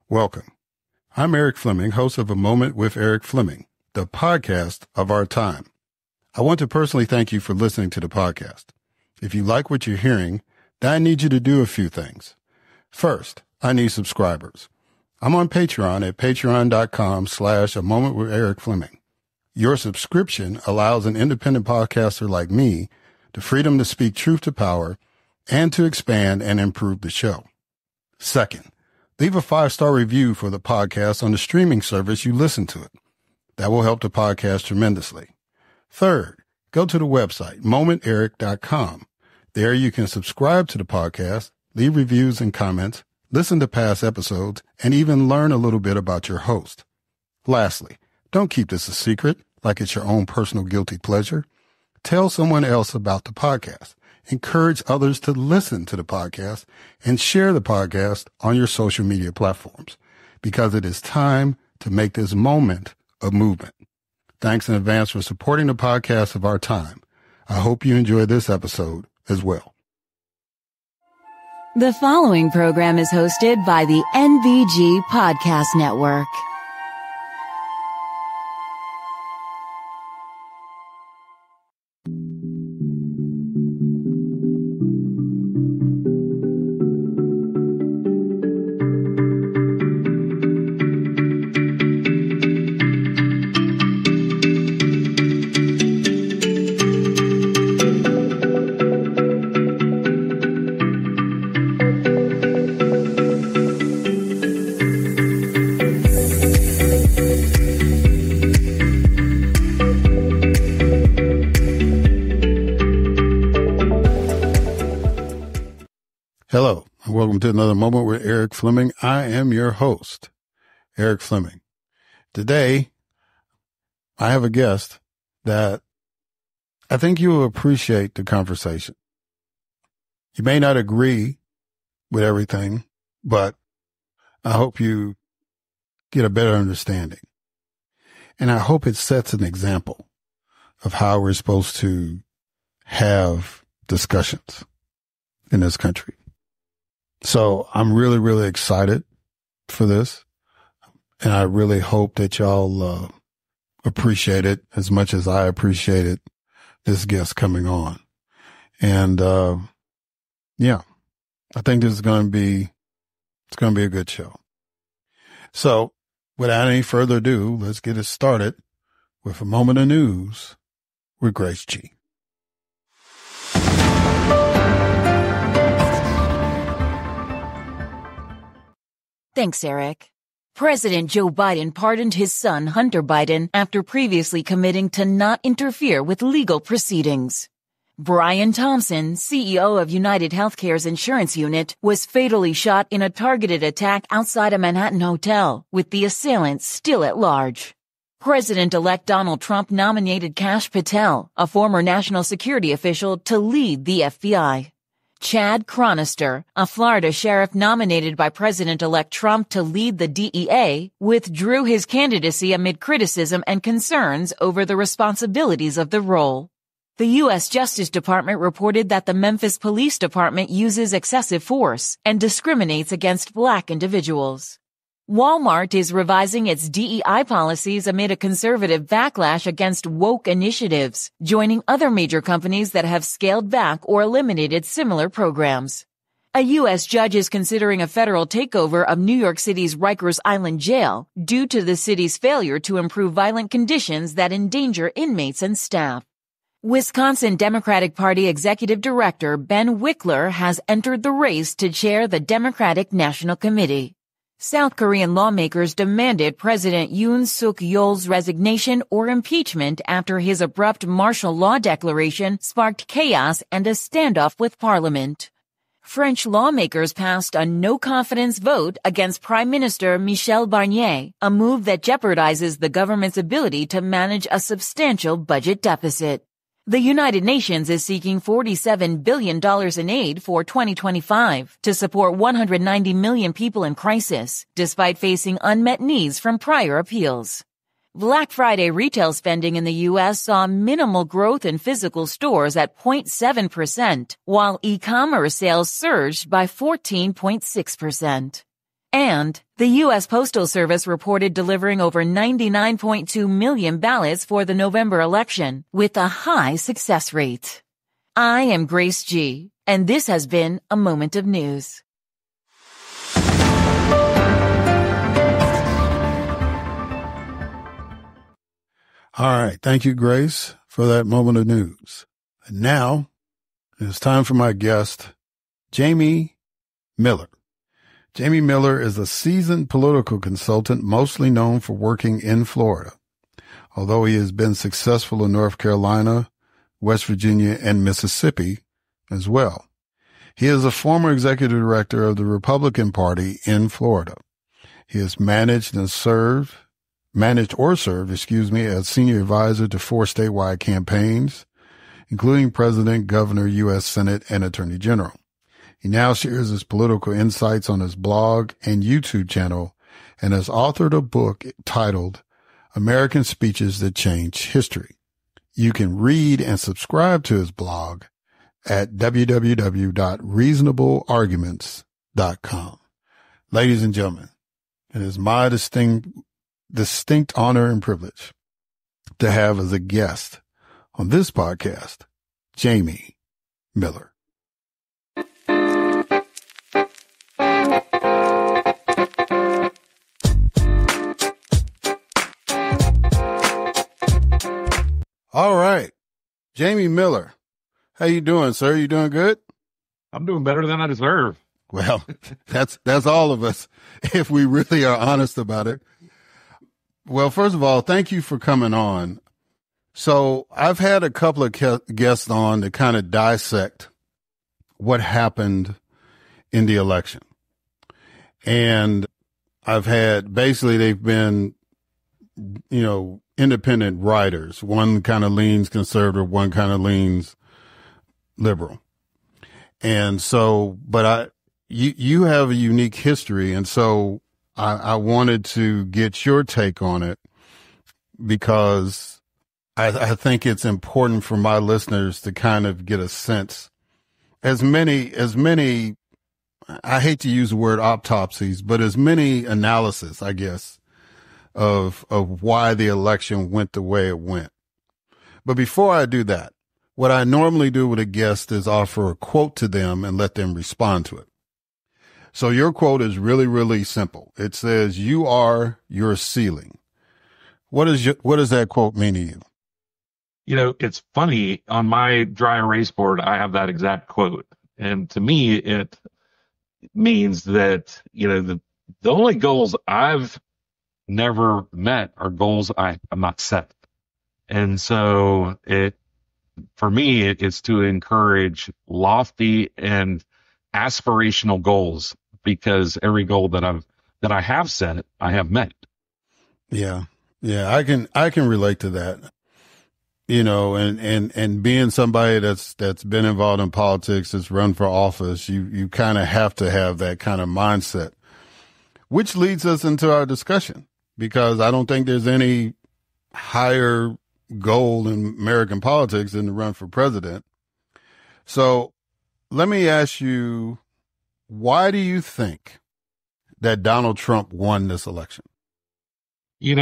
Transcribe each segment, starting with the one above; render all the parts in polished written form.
Welcome. I'm Eric Fleming, host of A Moment with Eric Fleming, the podcast of our time. I want to personally thank you for listening to the podcast. If you like what you're hearing, then I need you to do a few things. First, I need subscribers. I'm on Patreon at patreon.com/A Moment with Eric Fleming. Your subscription allows an independent podcaster like me the freedom to speak truth to power and to expand and improve the show. Second, leave a 5-star review for the podcast on the streaming service you listen to it. That will help the podcast tremendously. Third, go to the website, momenteric.com. There you can subscribe to the podcast, leave reviews and comments, listen to past episodes, and even learn a little bit about your host. Lastly, don't keep this a secret like it's your own personal guilty pleasure. Tell someone else about the podcast. Encourage others to listen to the podcast and share the podcast on your social media platforms because it is time to make this moment a movement. Thanks in advance for supporting the podcast of our time. I hope you enjoy this episode as well. The following program is hosted by the NVG Podcast Network. Hello, and welcome to another Moment with Eric Fleming. I am your host, Eric Fleming. Today, I have a guest that I think you will appreciate the conversation. You may not agree with everything, but I hope you get a better understanding. And I hope it sets an example of how we're supposed to have discussions in this country. So I'm really, really excited for this. And I really hope that y'all appreciate it as much as I appreciated this guest coming on. And yeah, I think this is going to be a good show. So without any further ado, let's get it started with a moment of news with Grace G. Thanks, Eric. President Joe Biden pardoned his son, Hunter Biden, after previously committing to not interfere with legal proceedings. Brian Thompson, CEO of United Healthcare's insurance unit, was fatally shot in a targeted attack outside a Manhattan hotel, with the assailant still at large. President-elect Donald Trump nominated Kash Patel, a former national security official, to lead the FBI. Chad Chronister, a Florida sheriff nominated by President-elect Trump to lead the DEA, withdrew his candidacy amid criticism and concerns over the responsibilities of the role. The U.S. Justice Department reported that the Memphis Police Department uses excessive force and discriminates against Black individuals. Walmart is revising its DEI policies amid a conservative backlash against woke initiatives, joining other major companies that have scaled back or eliminated similar programs. A U.S. judge is considering a federal takeover of New York City's Rikers Island jail due to the city's failure to improve violent conditions that endanger inmates and staff. Wisconsin Democratic Party Executive Director Ben Wickler has entered the race to chair the Democratic National Committee. South Korean lawmakers demanded President Yoon Suk-yeol's resignation or impeachment after his abrupt martial law declaration sparked chaos and a standoff with Parliament. French lawmakers passed a no-confidence vote against Prime Minister Michel Barnier, a move that jeopardizes the government's ability to manage a substantial budget deficit. The United Nations is seeking $47 billion in aid for 2025 to support 190 million people in crisis, despite facing unmet needs from prior appeals. Black Friday retail spending in the U.S. saw minimal growth in physical stores at 0.7%, while e-commerce sales surged by 14.6%. And the U.S. Postal Service reported delivering over 99.2 million ballots for the November election, with a high success rate. I am Grace G., and this has been A Moment of News. All right. Thank you, Grace, for that moment of news. And now it's time for my guest, Jamie Miller. Jamie Miller is a seasoned political consultant, mostly known for working in Florida, although he has been successful in North Carolina, West Virginia, and Mississippi as well. He is a former executive director of the Republican Party in Florida. He has managed or served, as senior advisor to 4 statewide campaigns, including president, governor, U.S. Senate, and attorney general. He now shares his political insights on his blog and YouTube channel and has authored a book titled American Speeches That Changed History. You can read and subscribe to his blog at www.reasonablearguments.com. Ladies and gentlemen, it is my distinct honor and privilege to have as a guest on this podcast, Jamie Miller. All right. Jamie Miller. How you doing, sir? You doing good? I'm doing better than I deserve. Well, that's all of us, if we really are honest about it. Well, first of all, thank you for coming on. So I've had a couple of guests on to kind of dissect what happened in the election. And I've had, basically they've been, independent writers. One kind of leans conservative, one kind of leans liberal. And so, but you have a unique history. And so I wanted to get your take on it because I think it's important for my listeners to kind of get a sense. As many, I hate to use the word autopsies, but as many analysis, I guess, of why the election went the way it went. But before I do that, what I normally do with a guest is offer a quote to them and let them respond to it. So your quote is really, really simple. It says, "You are your ceiling." What does that quote mean to you? It's funny. On my dry erase board, I have that exact quote. And to me, it means that, the only goals I've never met are goals I'm not set. And so for me, it's to encourage lofty and aspirational goals, because every goal that I have set, I have met. Yeah. I can relate to that. And being somebody that's been involved in politics, that's run for office, you kind of have to have that kind of mindset, which leads us into our discussion, because I don't think there's any higher goal in American politics than to run for president. So let me ask you, why do you think that Donald Trump won this election? You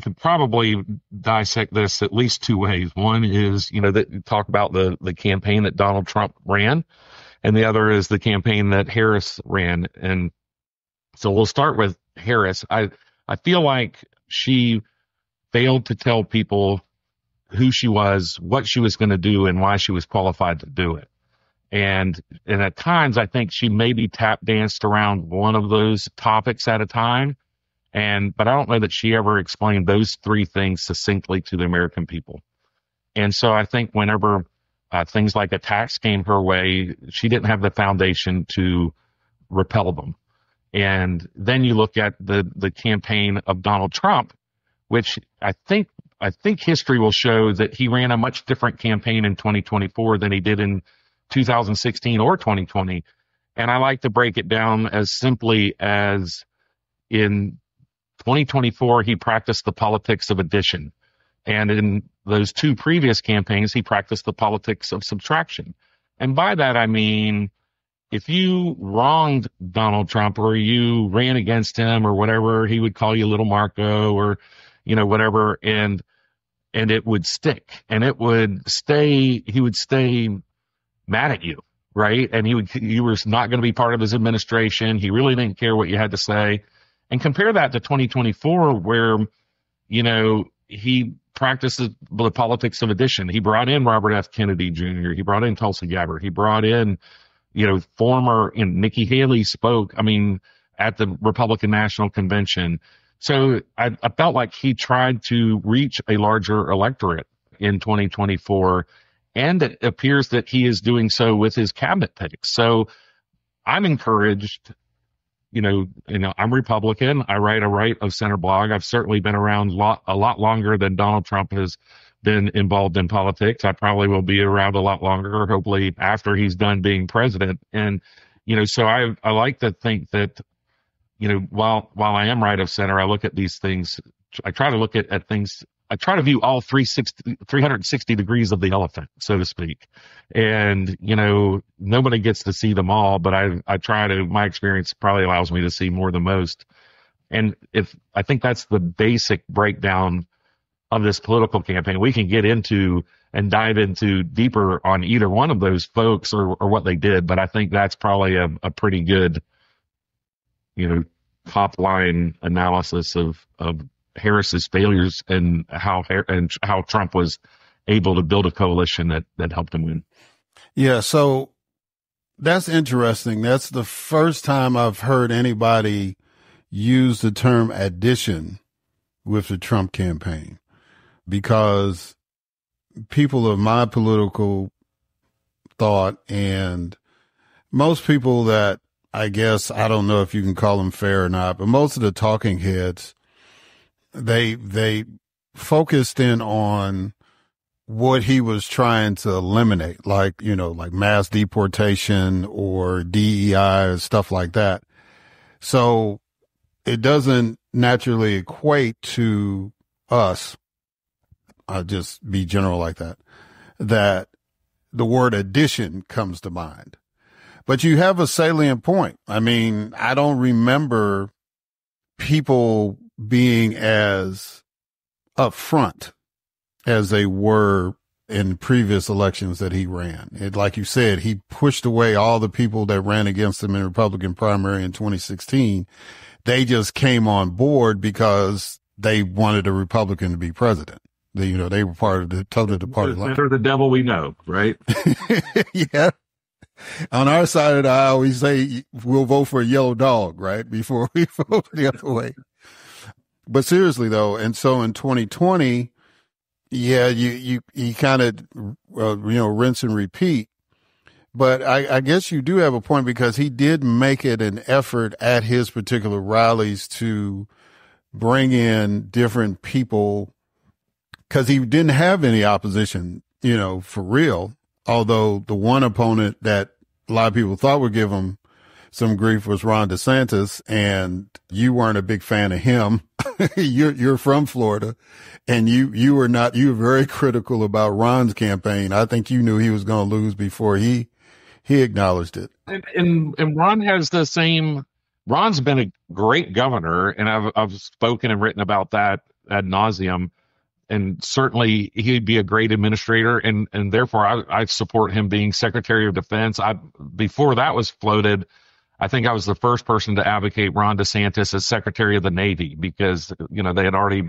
could probably dissect this at least 2 ways. One is, that you talk about the campaign that Donald Trump ran, and the other is the campaign that Harris ran. And so we'll start with Harris. I feel like she failed to tell people who she was, what she was going to do, and why she was qualified to do it. And at times, I think she maybe tap danced around one of those topics at a time. But I don't know that she ever explained those 3 things succinctly to the American people. And so I think whenever things like attacks came her way, she didn't have the foundation to repel them. And then you look at the campaign of Donald Trump, which I think history will show that he ran a much different campaign in 2024 than he did in 2016 or 2020. And I like to break it down as simply as in 2024, he practiced the politics of addition. And in those 2 previous campaigns, he practiced the politics of subtraction. And by that, I mean, if you wronged Donald Trump or you ran against him or whatever, he would call you little Marco or, whatever. And it would stick and he would stay mad at you. Right. And you were not going to be part of his administration. He really didn't care what you had to say. And compare that to 2024, where, he practiced the politics of addition. He brought in Robert F. Kennedy Jr. He brought in Tulsi Gabbard. He brought in, former, Nikki Haley spoke, at the Republican National Convention. So I felt like he tried to reach a larger electorate in 2024. And it appears that he is doing so with his cabinet picks. So I'm encouraged. I'm Republican. I write a right of center blog. I've certainly been around a lot longer than Donald Trump has been involved in politics. I probably will be around a lot longer, hopefully after he's done being president. And, so I like to think that, while I am right of center, I look at these things. I try to look at things. I try to view all 360 degrees of the elephant, so to speak. And, nobody gets to see them all, but I try to, my experience probably allows me to see more than most. And I think that's the basic breakdown of this political campaign. We can get into and dive into deeper on either one of those folks or what they did, but I think that's probably a pretty good, top line analysis of Harris's failures and how Trump was able to build a coalition that helped him win. Yeah. So that's interesting. That's the first time I've heard anybody use the term addition with the Trump campaign, because people of my political thought and most people that, I guess, I don't know if you can call them fair or not, but most of the talking heads, they focused in on what he was trying to eliminate, like mass deportation or DEI or stuff like that. So it doesn't naturally equate to us. I'll just be general like that the word addition comes to mind. But you have a salient point. I don't remember people being as upfront as they were in previous elections that he ran. Like you said, he pushed away all the people that ran against him in the Republican primary in 2016. They just came on board because they wanted a Republican to be president. They were part of the party line. They're the devil we know, right? Yeah. On our side of the aisle, we say we'll vote for a yellow dog, right? Before we vote the other way. But seriously though, and so in 2020, yeah, you kind of, rinse and repeat. But I guess you do have a point, because he did make it an effort at his particular rallies to bring in different people, because he didn't have any opposition, for real. Although the one opponent that a lot of people thought would give him some grief was Ron DeSantis, and you weren't a big fan of him. You're from Florida, and you were very critical about Ron's campaign. I think you knew he was going to lose before he acknowledged it. And Ron has the same. Ron's been a great governor, and I've spoken and written about that ad nauseum. And certainly he'd be a great administrator, and therefore I support him being Secretary of Defense. Before that was floated, I think I was the first person to advocate Ron DeSantis as Secretary of the Navy, because they had already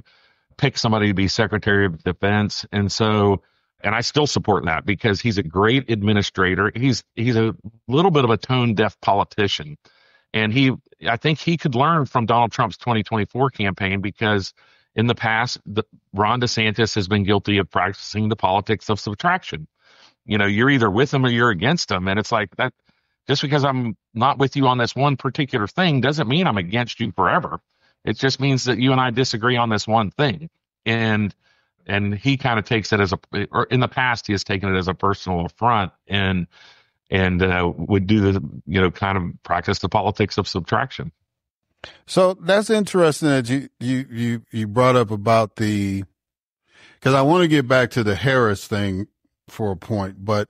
picked somebody to be Secretary of Defense, and I still support that because he's a great administrator. He's a little bit of a tone deaf politician, and I think he could learn from Donald Trump's 2024 campaign, because in the past, Ron DeSantis has been guilty of practicing the politics of subtraction. You're either with him or you're against him. And it's like that, just because I'm not with you on this one particular thing doesn't mean I'm against you forever. It just means that you and I disagree on this one thing. And he kind of takes it or in the past, he has taken it as a personal affront and would do the, kind of practice the politics of subtraction. So that's interesting that you brought up about because I want to get back to the Harris thing for a point, but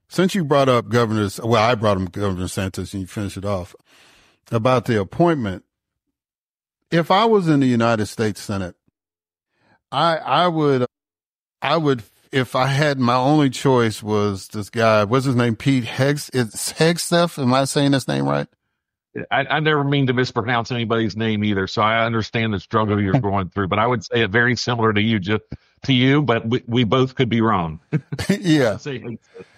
since you brought up I brought up Governor DeSantis and you finish it off about the appointment. If I was in the United States Senate, I would, if I had my only choice was this guy, what's his name? Pete Hegseth. Am I saying his name right? I never mean to mispronounce anybody's name either, so I understand the struggle you're going through. But I would say it very similar to you, but we both could be wrong. Yeah,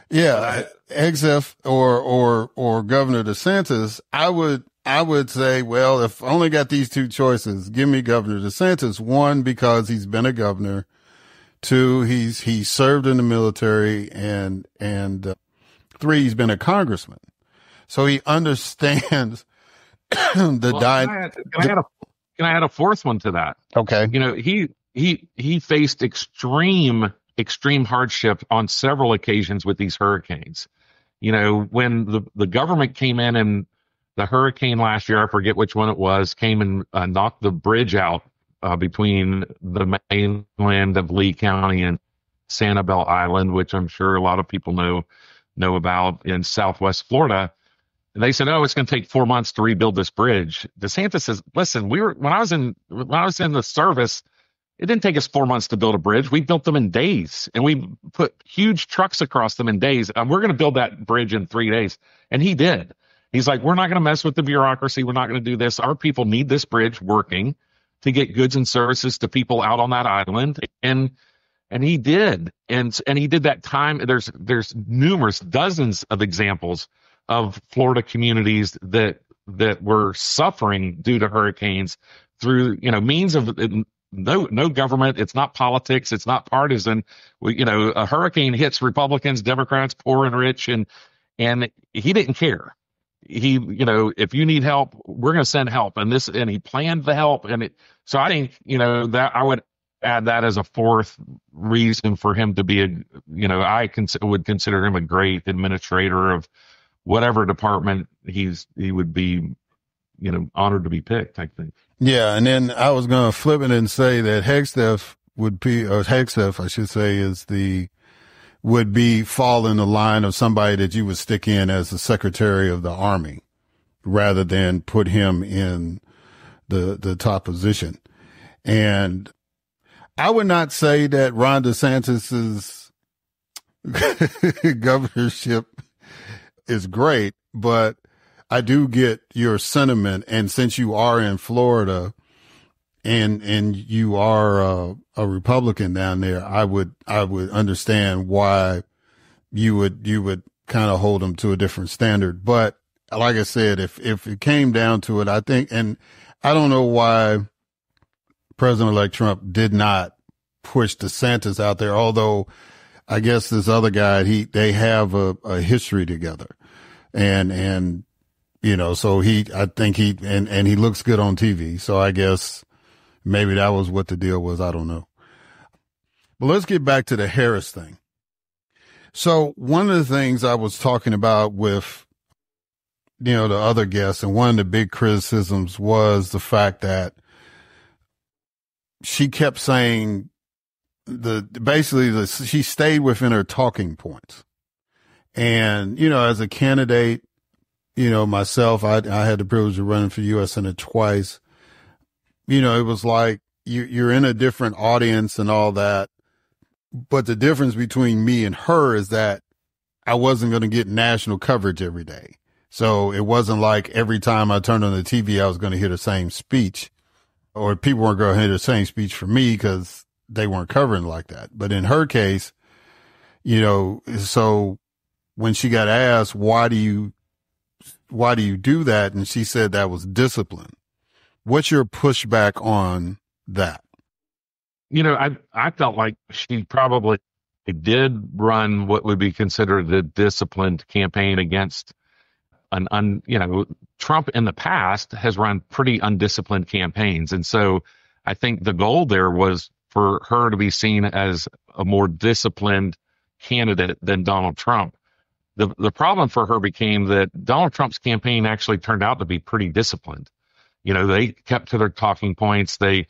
yeah. Hegseth or Governor DeSantis. I would say, well, if I only got these two choices, give me Governor DeSantis. One, because he's been a governor. Two, he served in the military, and three, he's been a congressman. So he understands the diet. Can I add a fourth one to that? Okay. You know, he faced extreme hardship on several occasions with these hurricanes. You know, when the government came in and the hurricane last year, I forget which one it was, came and knocked the bridge out between the mainland of Lee County and Sanibel Island, which I'm sure a lot of people know about in Southwest Florida. And they said, "Oh, it's going to take 4 months to rebuild this bridge." DeSantis says, "Listen, when I was in the service, it didn't take us 4 months to build a bridge. We built them in days, and we put huge trucks across them in days. And we're going to build that bridge in 3 days." And he did. He's like, "We're not going to mess with the bureaucracy. We're not going to do this. Our people need this bridge working to get goods and services to people out on that island." And he did. And he did that time. There's numerous dozens of examples of Florida communities that were suffering due to hurricanes through, means of no government. It's not politics. It's not partisan. A hurricane hits Republicans, Democrats, poor and rich, and he didn't care. He, if you need help, we're going to send help, and he planned the help, so I think, that I would add that as a fourth reason for him to be would consider him a great administrator of whatever department he would be, honored to be picked, I think. Yeah. And then I was going to flip it and say that Hegseth I should say, would fall in the line of somebody that you would stick in as the Secretary of the Army rather than put him in the top position. And I would not say that Ron DeSantis's governorship is great, but I do get your sentiment. And since you are in Florida and you are a Republican down there, I would understand why you would kind of hold them to a different standard. But like I said, if it came down to it, I think, and I don't know why President-elect Trump did not push DeSantis out there, although I guess this other guy, they have a history together. And so I think he looks good on TV. So I guess maybe that was what the deal was. I don't know. But let's get back to the Harris thing. So one of the things I was talking about with, the other guests, and one of the big criticisms was the fact that she kept saying she stayed within her talking points. And, as a candidate, myself, I had the privilege of running for U.S. Senate twice. It was like you're in a different audience and all that. But the difference between me and her is that I wasn't going to get national coverage every day. So it wasn't like every time I turned on the TV, I was going to hear the same speech, or people weren't going to hear the same speech from me because they weren't covering like that. But in her case, so when she got asked, why do you do that? And she said that was discipline. What's your pushback on that? I felt like she probably did run what would be considered a disciplined campaign against Trump in the past has run pretty undisciplined campaigns. And so I think the goal there was for her to be seen as a more disciplined candidate than Donald Trump. The problem for her became that Donald Trump's campaign actually turned out to be pretty disciplined. They kept to their talking points. They,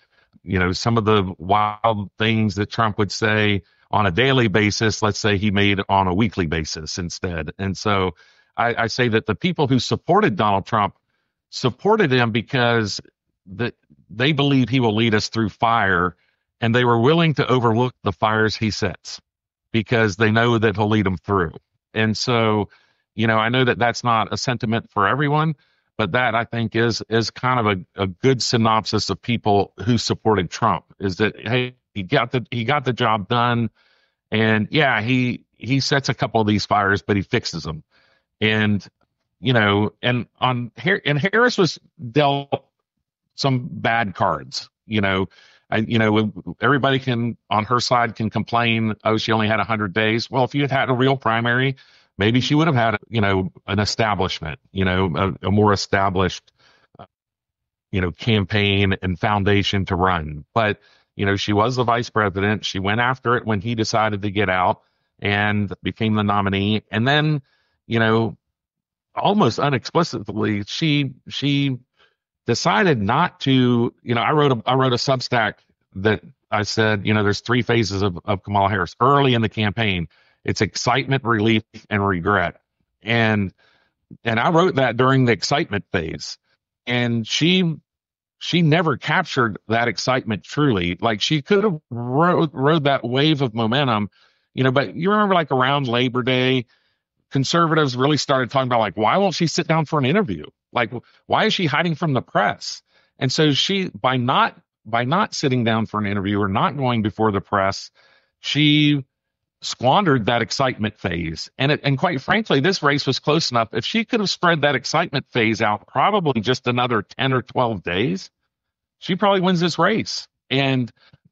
some of the wild things that Trump would say on a daily basis. Let's say he made on a weekly basis instead. And so I say that the people who supported Donald Trump supported him because they believe he will lead us through fire, and they were willing to overlook the fires he sets because they know that he'll lead them through. And so, I know that that's not a sentiment for everyone, but that I think is kind of a good synopsis of people who supported Trump, is that, hey, he got the job done, and yeah, he sets a couple of these fires, but he fixes them. And and Harris was dealt some bad cards. Everybody on her side can complain, oh, she only had 100 days. Well, if you had a real primary, maybe she would have had, an establishment, a more established, campaign and foundation to run. But, she was the vice president. She went after it when he decided to get out and became the nominee. And then, almost unexplicitly, she decided not to, I wrote a Substack that I said, there's three phases of Kamala Harris early in the campaign. It's excitement, relief, and regret. And I wrote that during the excitement phase. And she never captured that excitement truly. Like, she could have rode that wave of momentum, but you remember, like, around Labor Day, conservatives really started talking about, like, why won't she sit down for an interview? Like, why is she hiding from the press? And so she, by not sitting down for an interview or not going before the press, she squandered that excitement phase. And quite frankly, this race was close enough. If she could have spread that excitement phase out probably just another 10 or 12 days, she probably wins this race.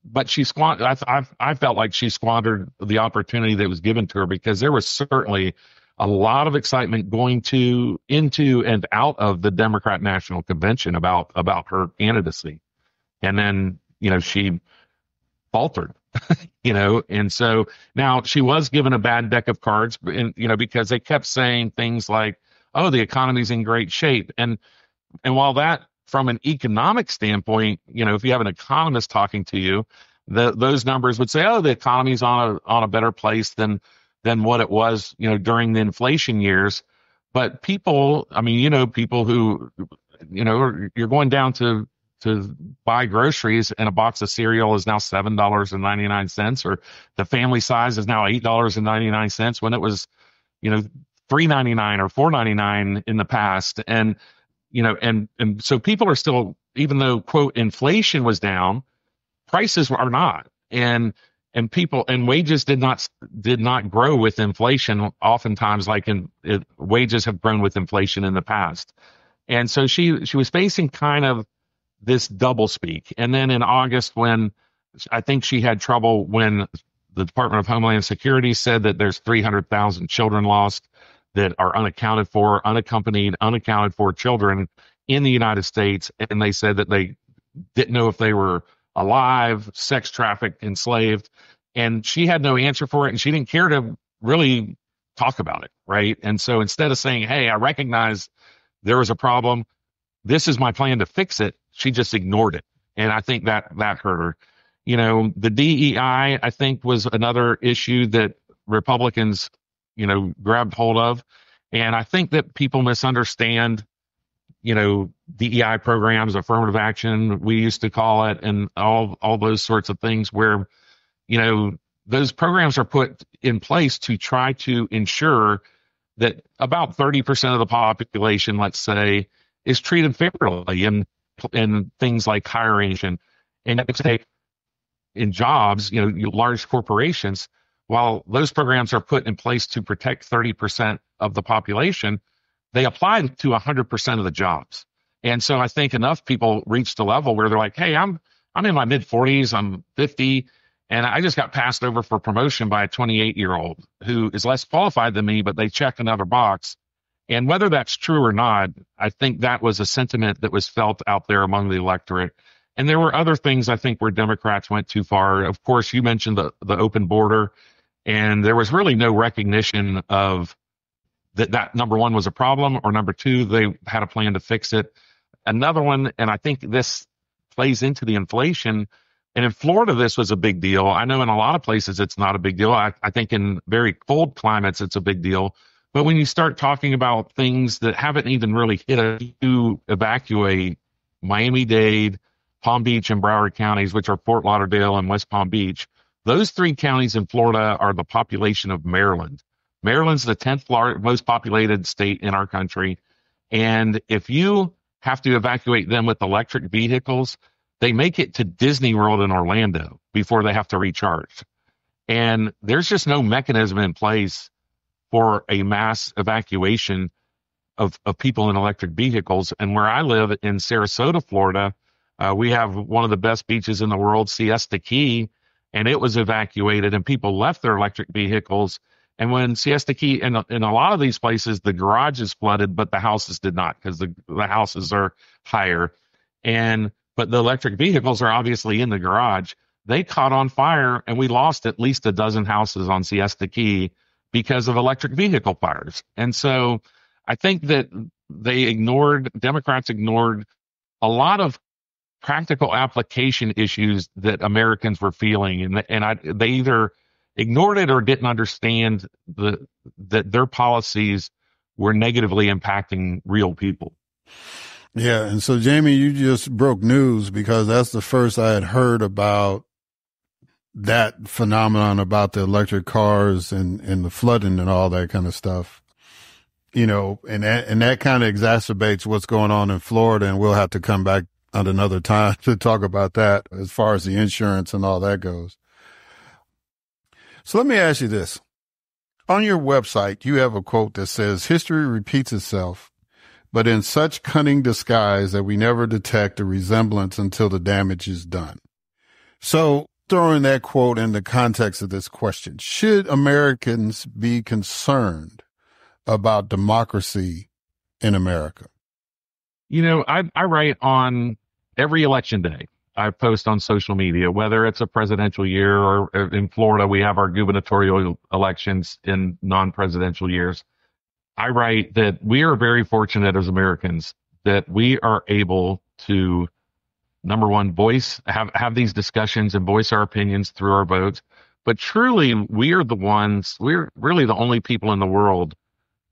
But she I felt like she squandered the opportunity that was given to her, because there was certainly a lot of excitement going into and out of the Democrat National Convention about her candidacy. And then, she faltered, and so now she was given a bad deck of cards, because they kept saying things like, oh, the economy's in great shape. And while that, from an economic standpoint, if you have an economist talking to you, those numbers would say, oh, the economy's on a better place than what it was, during the inflation years. But people, people who, you're going down to buy groceries, and a box of cereal is now $7.99, or the family size is now $8.99 when it was, $3.99 or $4.99 in the past. And, and so people are still, even though, quote, inflation was down, prices are not. And people and wages did not grow with inflation. Oftentimes, wages have grown with inflation in the past. And so she was facing kind of this double speak. And then in August, when I think she had trouble, when the Department of Homeland Security said that there's 300,000 children lost that are unaccounted for, unaccounted for children in the United States. And they said that they didn't know if they were alive, sex trafficked, enslaved. And she had no answer for it, and she didn't care to really talk about it, right? And so instead of saying, hey, I recognize there was a problem, this is my plan to fix it, she just ignored it. And I think that hurt her. The DEI, I think, was another issue that Republicans, grabbed hold of. And I think that people misunderstand, DEI programs, affirmative action, we used to call it, and all those sorts of things where, those programs are put in place to try to ensure that about 30% of the population, let's say, is treated fairly in things like hiring and in jobs, large corporations. While those programs are put in place to protect 30% of the population, they apply to 100% of the jobs. And so I think enough people reached a level where they're like, hey, I'm in my mid 40s, I'm 50, and I just got passed over for promotion by a 28-year-old who is less qualified than me, but they check another box. And whether that's true or not, I think that was a sentiment that was felt out there among the electorate. And there were other things, I think, where Democrats went too far. Of course, you mentioned the open border, and there was really no recognition of that number one was a problem, or number two, they had a plan to fix it. Another one, and I think this plays into the inflation, And in Florida, this was a big deal. I know in a lot of places it's not a big deal. I think in very cold climates, it's a big deal. But when you start talking about things that haven't even really hit us to evacuate Miami-Dade, Palm Beach, and Broward counties, which are Fort Lauderdale and West Palm Beach, those three counties in Florida are the population of Maryland. Maryland's the 10th most populated state in our country. And if you have to evacuate them with electric vehicles, they make it to Disney World in Orlando before they have to recharge. And there's just no mechanism in place for a mass evacuation of people in electric vehicles. And where I live in Sarasota, Florida, we have one of the best beaches in the world, Siesta Key, and it was evacuated and people left their electric vehicles. And when Siesta Key, in a lot of these places, the garage is flooded, but the houses did not because the houses are higher. But the electric vehicles are obviously in the garage. They caught on fire, and we lost at least a dozen houses on Siesta Key because of electric vehicle fires. And so I think that Democrats ignored a lot of practical application issues that Americans were feeling. They either ignored it or didn't understand that their policies were negatively impacting real people. Yeah. And so, Jamie, you just broke news because that's the first I had heard about that phenomenon about the electric cars and the flooding and all that kind of stuff, and that kind of exacerbates what's going on in Florida. And we'll have to come back at another time to talk about that as far as the insurance and all that goes. So let me ask you this. On your website, you have a quote that says, "History repeats itself, but in such cunning disguise that we never detect a resemblance until the damage is done." So throwing that quote in the context of this question, should Americans be concerned about democracy in America? I write on every election day. I post on social media, whether it's a presidential year or in Florida, we have our gubernatorial elections in non-presidential years. I write that we are very fortunate as Americans that we are able to, number one, have these discussions and voice our opinions through our votes. But truly, we're really the only people in the world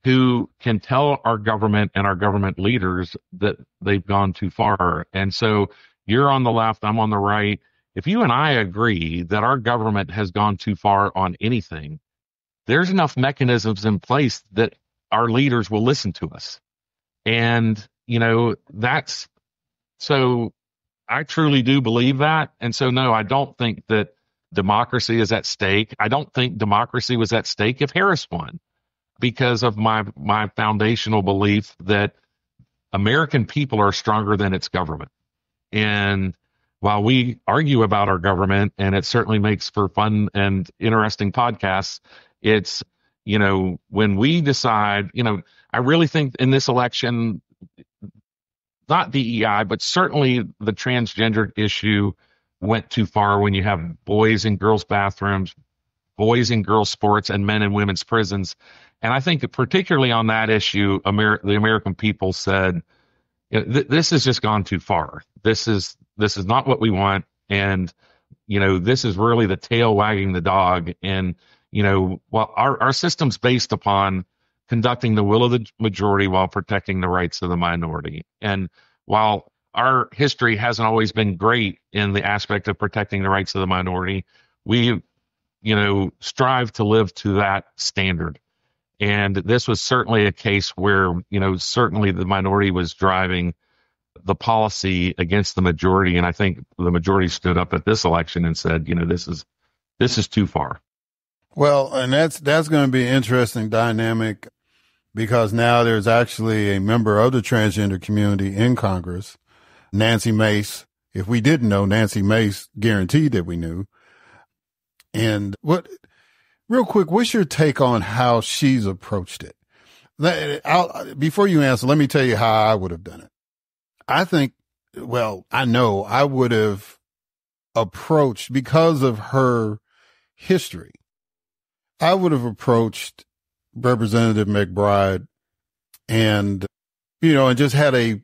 who can tell our government and our government leaders that they've gone too far. And so you're on the left, I'm on the right. If you and I agree that our government has gone too far on anything, there's enough mechanisms in place that our leaders will listen to us. And, so I truly do believe that. And so, no, I don't think that democracy is at stake. I don't think democracy was at stake if Harris won, because of my foundational belief that American people are stronger than its government. And while we argue about our government, and it certainly makes for fun and interesting podcasts, it's, when we decide, I really think in this election, not DEI, but certainly the transgender issue went too far when you have boys in girls' bathrooms, boys in girls' sports, and men in women's prisons. And I think that particularly on that issue, the American people said, this has just gone too far. This is not what we want. And, this is really the tail wagging the dog. And, while our system's based upon conducting the will of the majority while protecting the rights of the minority. And while our history hasn't always been great in the aspect of protecting the rights of the minority, we, strive to live to that standard. And this was certainly a case where, certainly the minority was driving the policy against the majority. And I think the majority stood up at this election and said, this is too far. Well, and that's going to be an interesting dynamic, because now there's actually a member of the transgender community in Congress, Nancy Mace. If we didn't know, Nancy Mace guaranteed that we knew. And real quick, what's your take on how she's approached it? Before you answer, let me tell you how I would have done it. I know I would have approached, because of her history, I would have approached Representative McBride and just had a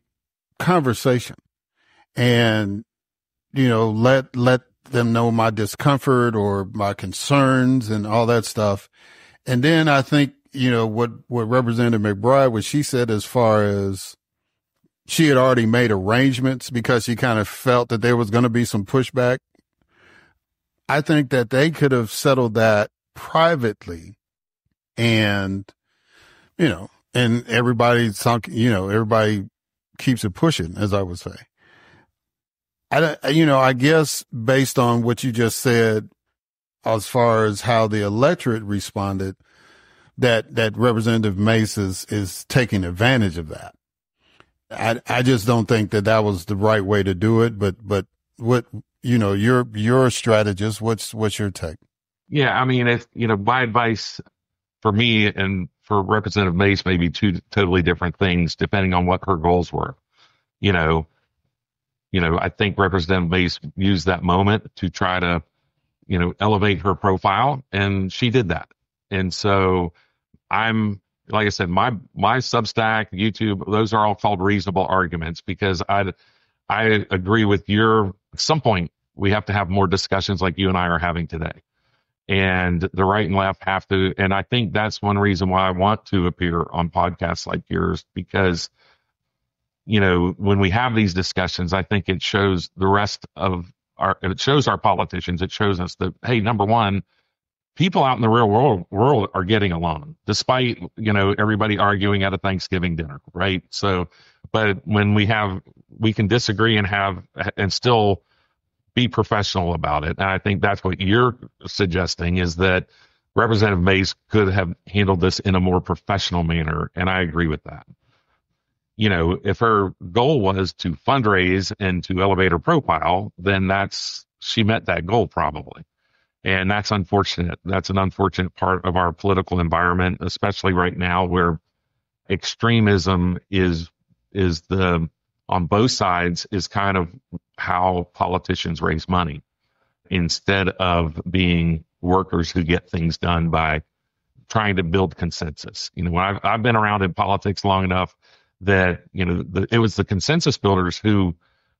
conversation and, let them know my discomfort or my concerns and all that stuff. And then I think, what Representative McBride, what she said as far as she had already made arrangements because she kind of felt that there was going to be some pushback. I think that they could have settled that privately and, and everybody keeps it pushing, as I would say. I guess based on what you just said, as far as how the electorate responded, that Representative Mace is taking advantage of that. I just don't think that was the right way to do it. But what, you're a strategist. What's your take? Yeah. I mean, my advice for me and for Representative Mace may be two totally different things depending on what her goals were. I think Representative Mace used that moment to try to, elevate her profile, and she did that. And so like I said, my Substack, YouTube, those are all called reasonable arguments because I agree with at some point we have to have more discussions like you and I are having today. And the right and left have to, and I think that's one reason why I want to appear on podcasts like yours, because, when we have these discussions, I think it shows it shows our politicians, it shows us that, hey, number one, people out in the real world are getting along, despite, everybody arguing at a Thanksgiving dinner, right? So, but when we can disagree and still be professional about it. And I think that's what you're suggesting, is that Representative Mace could have handled this in a more professional manner. And I agree with that. If her goal was to fundraise and to elevate her profile, then she met that goal probably. And that's unfortunate. That's an unfortunate part of our political environment, especially right now where extremism is on both sides is kind of how politicians raise money instead of being workers who get things done by trying to build consensus. I've been around in politics long enough that, it was the consensus builders who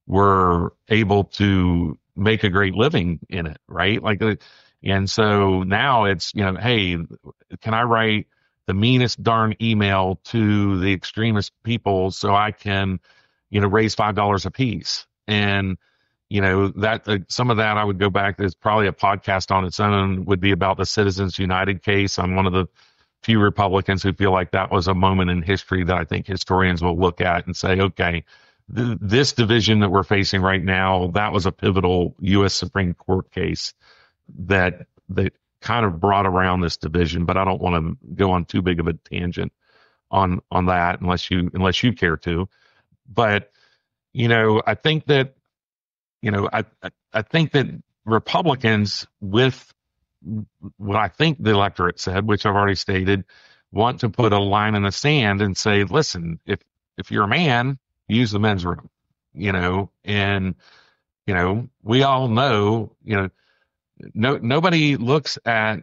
were able to make a great living in it, right? And so now it's, hey, can I write the meanest darn email to the extremist people so I can, raise $5 a piece? And, that some of that I would go back. There's probably a podcast on its own would be about the Citizens United case. I'm one of the few Republicans who feel like that was a moment in history that I think historians will look at and say, okay, this division that we're facing right now, that was a pivotal U.S. Supreme Court case that kind of brought around this division. But I don't want to go on too big of a tangent on that unless you care to. But I think that I think that Republicans, with what I think the electorate said, which I've already stated, want to put a line in the sand and say, listen, if you're a man, use the men's room, and we all know, nobody looks at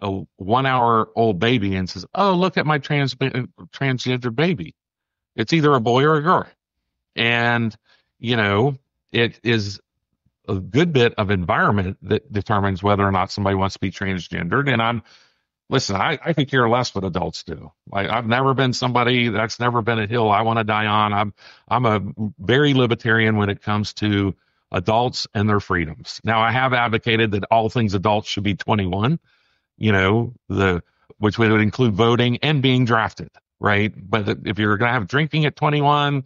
a 1 hour old baby and says, oh, look at my transgender baby. It's either a boy or a girl. And, it is a good bit of environment that determines whether or not somebody wants to be transgendered. And I could care less what adults do. I've never been somebody, that's never been a hill I want to die on. I'm a very libertarian when it comes to adults and their freedoms. Now, I have advocated that all things adults should be 21, which would include voting and being drafted, right? But if you're going to have drinking at 21,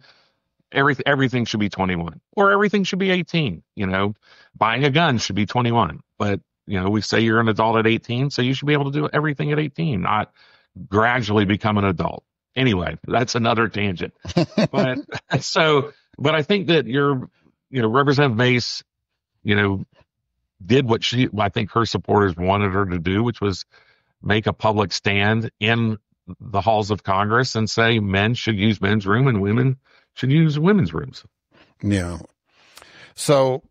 everything should be 21, or everything should be 18. Buying a gun should be 21. But, we say you're an adult at 18, so you should be able to do everything at 18, not gradually become an adult. Anyway, that's another tangent. But I think that Representative Mace, did what I think her supporters wanted her to do, which was make a public stand in the halls of Congress and say men should use men's room and women should use women's rooms. Yeah. So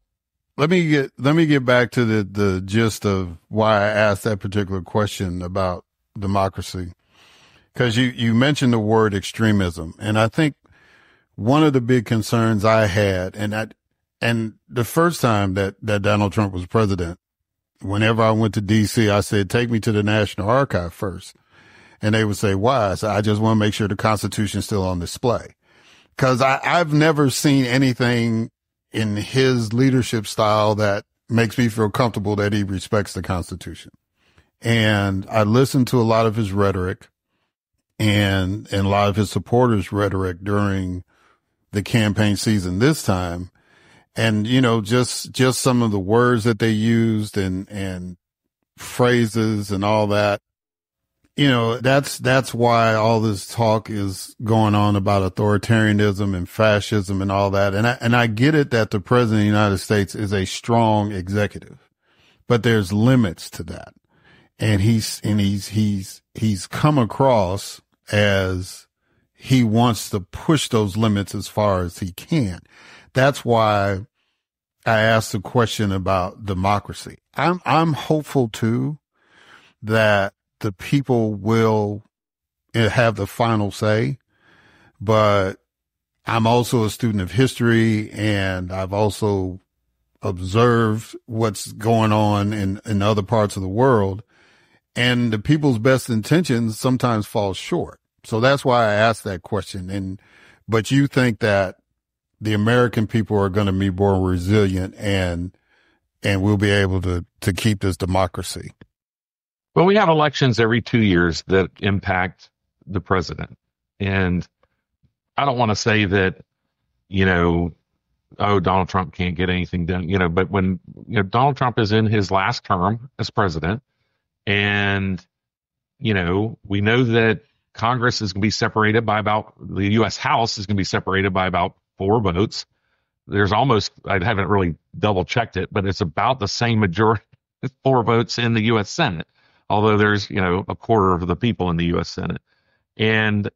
let me get back to the gist of why I asked that particular question about democracy, because you mentioned the word extremism, and I think one of the big concerns I had, and And the first time that Donald Trump was president, whenever I went to DC, I said, take me to the National Archive first. And they would say, why? I said, I just want to make sure the Constitution's still on display. Cause I've never seen anything in his leadership style that makes me feel comfortable that he respects the Constitution. And I listened to a lot of his rhetoric and a lot of his supporters' rhetoric during the campaign season this time. And, you know, just some of the words that they used and phrases and all that. You know, that's why all this talk is going on about authoritarianism and fascism and all that. And I get it that the president of the United States is a strong executive, but there's limits to that. And he's come across as he wants to push those limits as far as he can. That's why I asked the question about democracy. I'm hopeful too that the people will have the final say, but I'm also a student of history and I've also observed what's going on in other parts of the world, and the people's best intentions sometimes fall short. So that's why I asked that question. But you think that the American people are going to be more resilient and we'll be able to keep this democracy? Well, we have elections every 2 years that impact the president. And I don't want to say that, you know, oh, Donald Trump can't get anything done, you know, but when, you know, Donald Trump is in his last term as president, and, you know, we know that Congress is going to be separated by the U.S. House is going to be separated by about 4 votes. There's almost, I haven't really double checked it, but it's about the same majority, 4 votes in the U.S. Senate. Although there's, you know, a quarter of the people in the U.S. Senate. And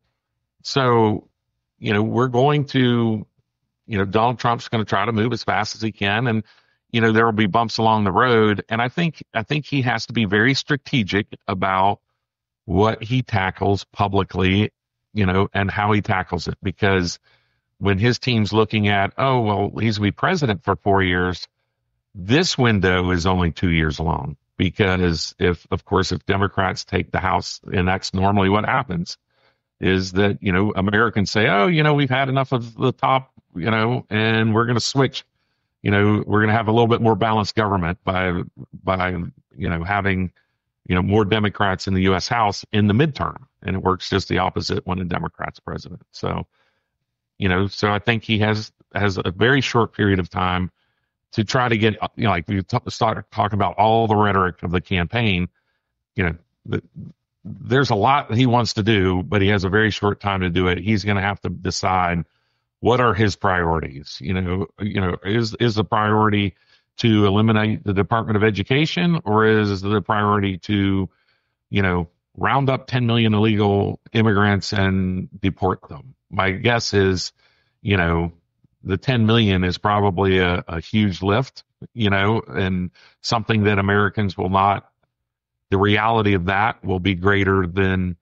so, you know, we're going to, you know, Donald Trump's going to try to move as fast as he can. And, you know, there will be bumps along the road. And I think he has to be very strategic about what he tackles publicly, you know, and how he tackles it. Because when his team's looking at, oh, well, he's going to be president for 4 years, this window is only 2 years long. Because if Democrats take the House, and that's normally what happens, is that, you know, Americans say, oh, you know, we've had enough of the top, you know, and we're going to switch, you know, we're going to have a little bit more balanced government by, you know, having, you know, more Democrats in the U.S. House in the midterm. And it works just the opposite when a Democrat's president. So, you know, so I think he has a very short period of time to try to get, you know, like we start talking about all the rhetoric of the campaign, you know, there's a lot that he wants to do, but he has a very short time to do it. He's going to have to decide what are his priorities. You know, is the priority to eliminate the Department of Education, or is the priority to, you know, round up 10 million illegal immigrants and deport them? My guess is, you know, the 10 million is probably a huge lift, you know, and something that Americans will not, the reality of that will be greater than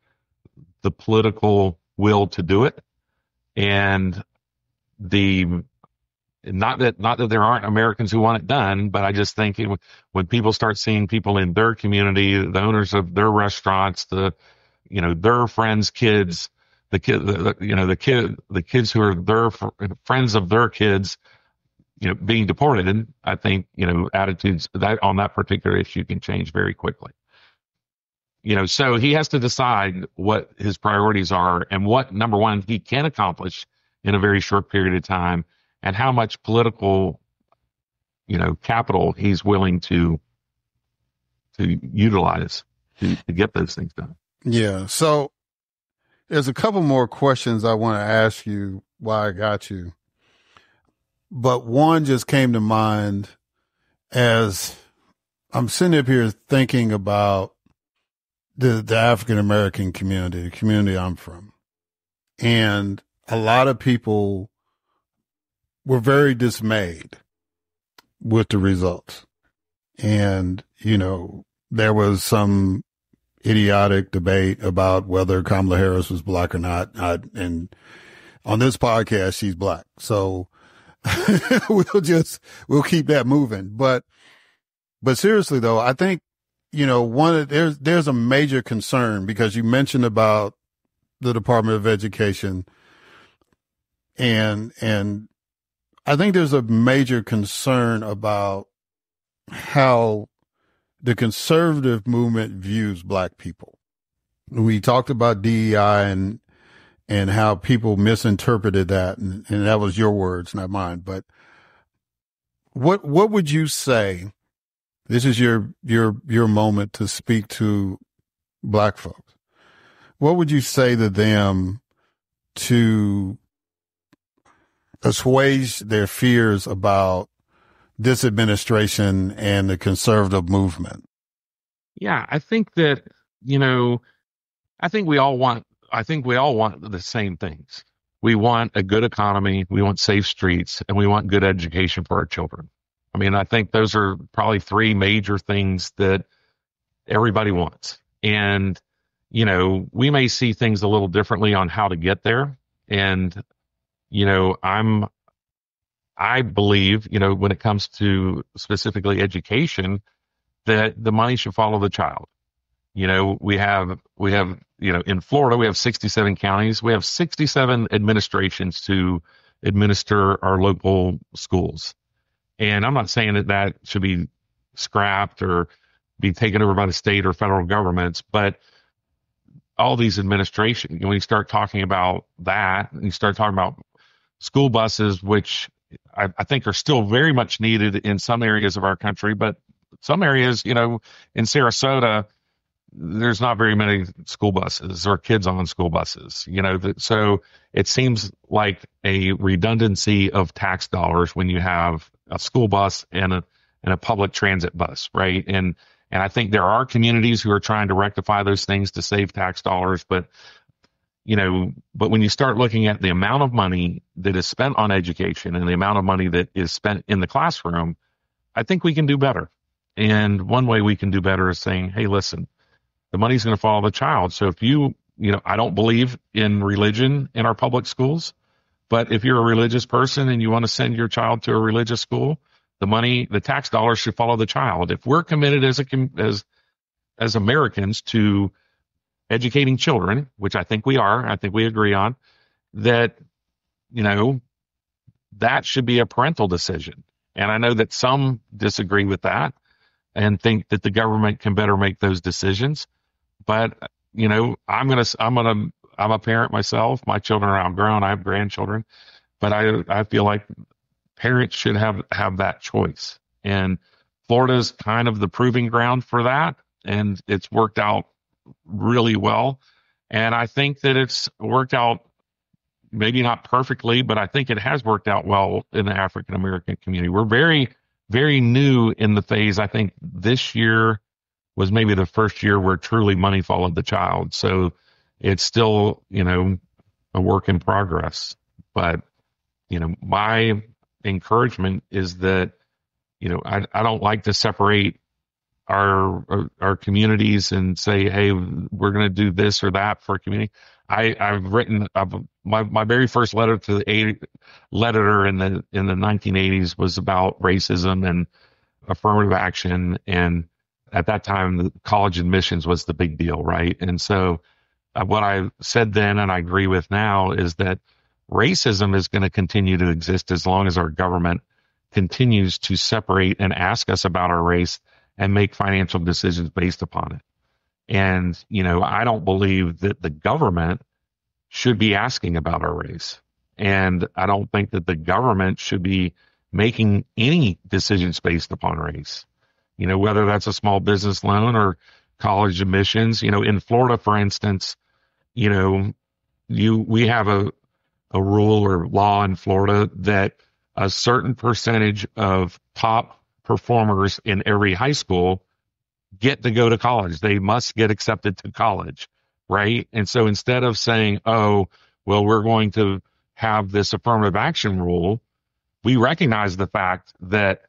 the political will to do it. And not that there aren't Americans who want it done, but I just think when people start seeing people in their community, the owners of their restaurants, you know, their friends' kids, the kids who are their friends of their kids, you know, being deported, and I think, you know, attitudes that on that particular issue can change very quickly. You know, so he has to decide what his priorities are and what, number one, he can accomplish in a very short period of time, and how much political, you know, capital he's willing to utilize to get those things done. Yeah. So there's a couple more questions I want to ask you while I got you. But one just came to mind as I'm sitting up here thinking about the African American community, the community I'm from. And a lot of people were very dismayed with the results. And, you know, there was some idiotic debate about whether Kamala Harris was black or not. And on this podcast, she's black. So, we'll keep that moving. But seriously though, I think, there's a major concern because you mentioned about the Department of Education and I think there's a major concern about how the conservative movement views Black people. We talked about DEI and how people misinterpreted that, and that was your words, not mine. But what would you say? This is your moment to speak to Black folks. What would you say to them to assuage their fears about this administration and the conservative movement? Yeah, I think that, I think we all want the same things. We want a good economy, we want safe streets, and we want good education for our children. I mean, I think those are probably three major things that everybody wants. And, we may see things a little differently on how to get there. And, I believe, when it comes to specifically education, that the money should follow the child. We have, in Florida, we have 67 counties. We have 67 administrations to administer our local schools. And I'm not saying that should be scrapped or be taken over by the state or federal governments, but all these administrations, when you start talking about that, and you start talking about school buses, which I think are still very much needed in some areas of our country, but some areas, in Sarasota, there's not very many school buses or kids on school buses, so it seems like a redundancy of tax dollars when you have a school bus and a public transit bus, right? And I think there are communities who are trying to rectify those things to save tax dollars, but when you start looking at the amount of money that is spent on education and the amount of money that is spent in the classroom, I think we can do better. And one way we can do better is saying, hey, listen, the money's going to follow the child. So if I don't believe in religion in our public schools, but if you're a religious person and you want to send your child to a religious school, the tax dollars should follow the child. If we're committed as Americans to educating children, which I think we are, I think we agree on, that, that should be a parental decision. And I know that some disagree with that and think that the government can better make those decisions. But, I'm a parent myself. My children are outgrown. I have grandchildren, but I feel like parents should have that choice. And Florida's kind of the proving ground for that. And it's worked out really well. And I think that it's worked out maybe not perfectly, but I think it has worked out well in the African American community. We're very, very new in the phase. I think this year was maybe the first year where truly money followed the child. So it's still, a work in progress. But, my encouragement is that, I don't like to separate our communities and say, hey, we're going to do this or that for a community. I've written my very first letter to the editor in the 1980s was about racism and affirmative action. And at that time, the college admissions was the big deal, right? And so what I said then, and I agree with now, is that racism is going to continue to exist as long as our government continues to separate and ask us about our race and make financial decisions based upon it. And, I don't believe that the government should be asking about our race. And I don't think that the government should be making any decisions based upon race. Whether that's a small business loan or college admissions. In Florida, for instance, we have a rule or law in Florida that a certain percentage of top performers in every high school get to go to college. They must get accepted to college, right? And so instead of saying, oh, well, we're going to have this affirmative action rule, we recognize the fact that,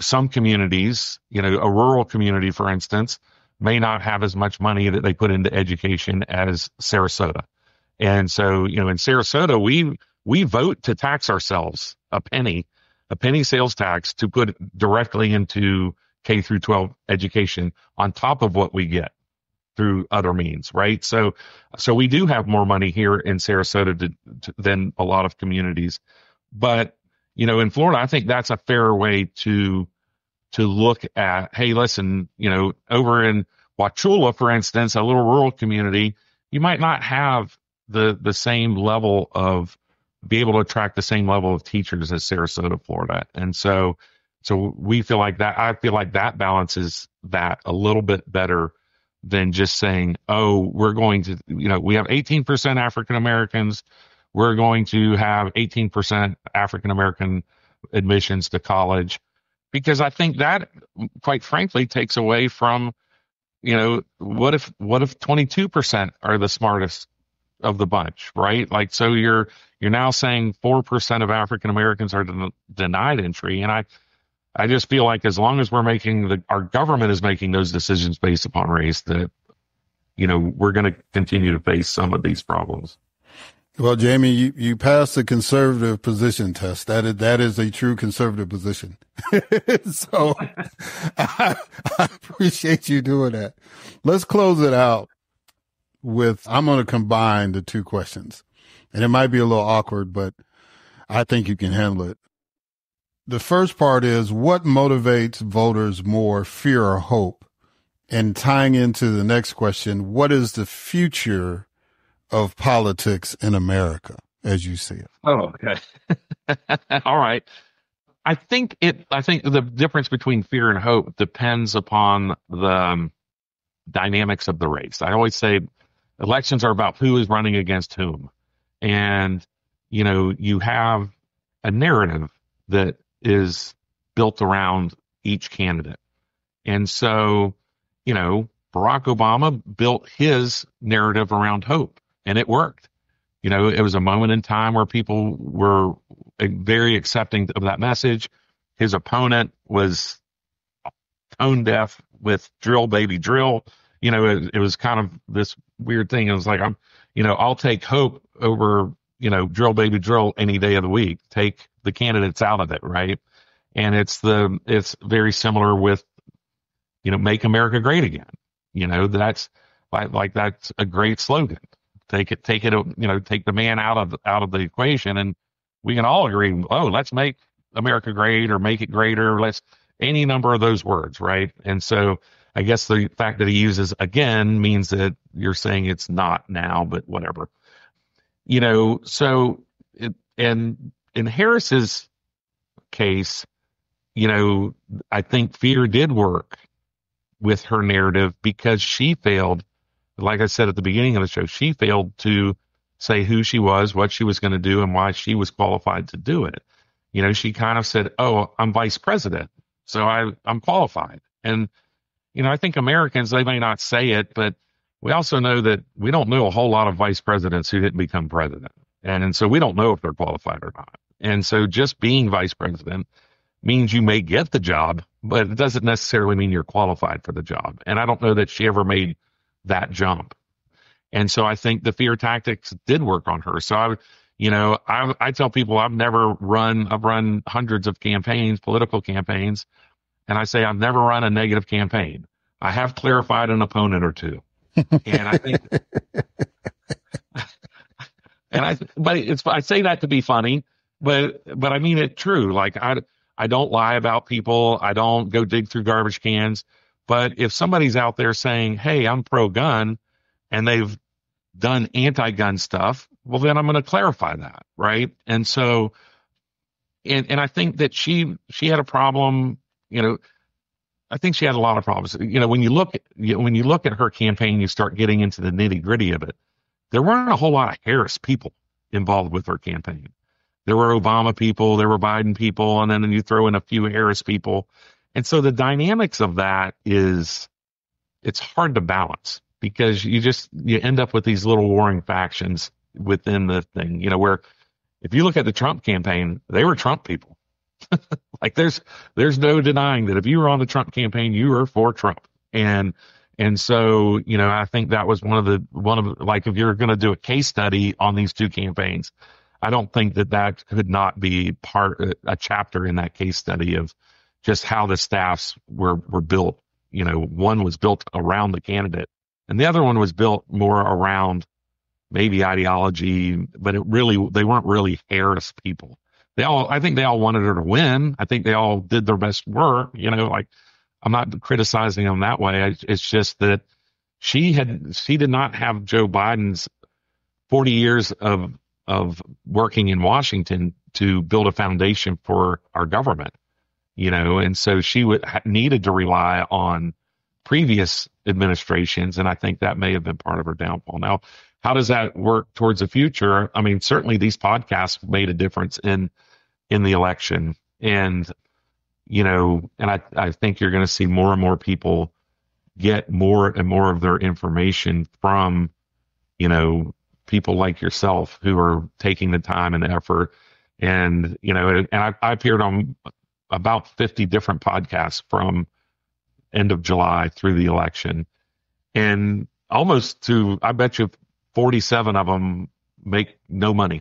some communities, a rural community, for instance, may not have as much money that they put into education as Sarasota. And so, in Sarasota, we vote to tax ourselves a penny sales tax to put directly into K through 12 education on top of what we get through other means, right? So we do have more money here in Sarasota than a lot of communities. But, in Florida, I think that's a fair way to look at, hey, listen, over in Wauchula, for instance, a little rural community, you might not have the same level of, be able to attract the same level of teachers as Sarasota, Florida. And so we feel like that, I feel like that balances that a little bit better than just saying, oh, we're going to, we have 18% African Americans. We're going to have 18% African American admissions to college, because I think that, quite frankly, takes away from, what if 22% are the smartest of the bunch, right? Like, so you're now saying 4% of African Americans are denied entry. And I just feel like as long as our government is making those decisions based upon race, that, we're going to continue to face some of these problems. Well, Jamie, you passed the conservative position test. That is a true conservative position. So I appreciate you doing that. Let's close it out with, I'm going to combine the two questions, and it might be a little awkward, but I think you can handle it. The first part is, what motivates voters more, fear or hope? And tying into the next question, what is the future of politics in America as you see it? Oh, okay. All right. I think the difference between fear and hope depends upon the dynamics of the race. I always say elections are about who is running against whom. And, you have a narrative that is built around each candidate. And so, Barack Obama built his narrative around hope, and it worked. It was a moment in time where people were very accepting of that message. His opponent was tone deaf with drill, baby, drill. It was kind of this weird thing. It was like, I'll take hope over, drill, baby, drill any day of the week. Take the candidates out of it, right? And it's very similar with, make America great again. That's like that's a great slogan. Take it, take the man out of the equation, and we can all agree, oh, let's make America great, or make it greater. Let's any number of those words, right? And so I guess the fact that he uses again means that you're saying it's not now, but whatever. So and in Harris's case, I think fear did work with her narrative, because she failed, like I said at the beginning of the show, she failed to say who she was, what she was going to do, and why she was qualified to do it. She kind of said, oh, I'm vice president, so I'm qualified. And, I think Americans, they may not say it, but we also know that we don't know a whole lot of vice presidents who didn't become president. And so we don't know if they're qualified or not. And so just being vice president means you may get the job, but it doesn't necessarily mean you're qualified for the job. And I don't know that she ever made that jump. And so I think the fear tactics did work on her. So I tell people I've run hundreds of campaigns, political campaigns, and I say I've never run a negative campaign. I have clarified an opponent or two. And I think, I say that to be funny, but I mean it true. Like I don't lie about people. I don't go dig through garbage cans. But if somebody's out there saying, hey, I'm pro-gun, and they've done anti-gun stuff, well, then I'm going to clarify that, right? And so, and I think that she had a problem, I think she had a lot of problems. When you look at her campaign, you start getting into the nitty-gritty of it. There weren't a whole lot of Harris people involved with her campaign. There were Obama people, there were Biden people, and then you throw in a few Harris people. And so the dynamics of that it's hard to balance, because you end up with these little warring factions within the thing, where if you look at the Trump campaign, they were Trump people. Like there's no denying that if you were on the Trump campaign, you were for Trump. And so, I think that was one of like, if you're going to do a case study on these two campaigns, I don't think that could not be a chapter in that case study of just how the staffs were built. One was built around the candidate and the other one was built more around maybe ideology, but they weren't really Harris people. I think they all wanted her to win. I think they all did their best work, like I'm not criticizing them that way. It's just that she did not have Joe Biden's 40 years of working in Washington to build a foundation for our government, and so she needed to rely on previous administrations. And I think that may have been part of her downfall. Now, how does that work towards the future? I mean, certainly these podcasts made a difference in the election. And, I think you're going to see more and more people get more and more of their information from, people like yourself who are taking the time and the effort. And, and I appeared on about 50 different podcasts from end of July through the election. And I bet you 47 of them make no money.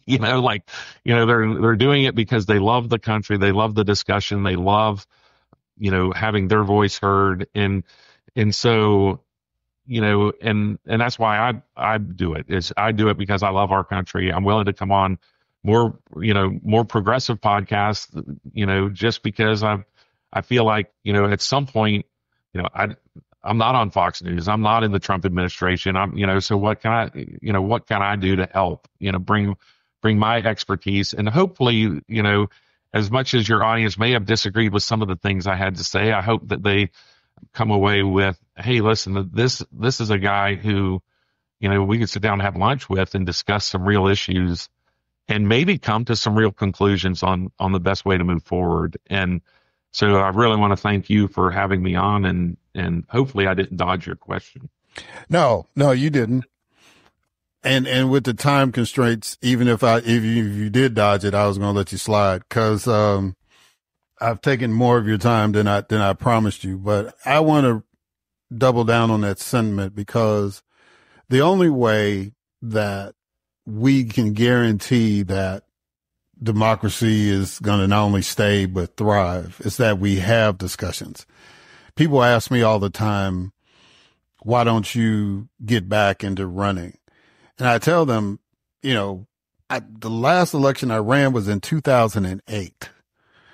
They're doing it because they love the country. They love the discussion. They love, having their voice heard. And so, and that's why I do it. I do it because I love our country. I'm willing to come on more progressive podcasts, just because I feel like, at some point, I'm not on Fox News. I'm not in the Trump administration. So what can I do to help, bring my expertise, and hopefully, as much as your audience may have disagreed with some of the things I had to say, I hope that they come away with, hey, listen, this is a guy who, we could sit down and have lunch with and discuss some real issues and maybe come to some real conclusions on the best way to move forward. And so I really want to thank you for having me on, and hopefully I didn't dodge your question. No, you didn't. And with the time constraints, even if you did dodge it, I was going to let you slide because I've taken more of your time than I promised you. But I want to double down on that sentiment because the only way that we can guarantee that democracy is going to not only stay but thrive is that we have discussions. People ask me all the time, why don't you get back into running? And I tell them, the last election I ran was in 2008.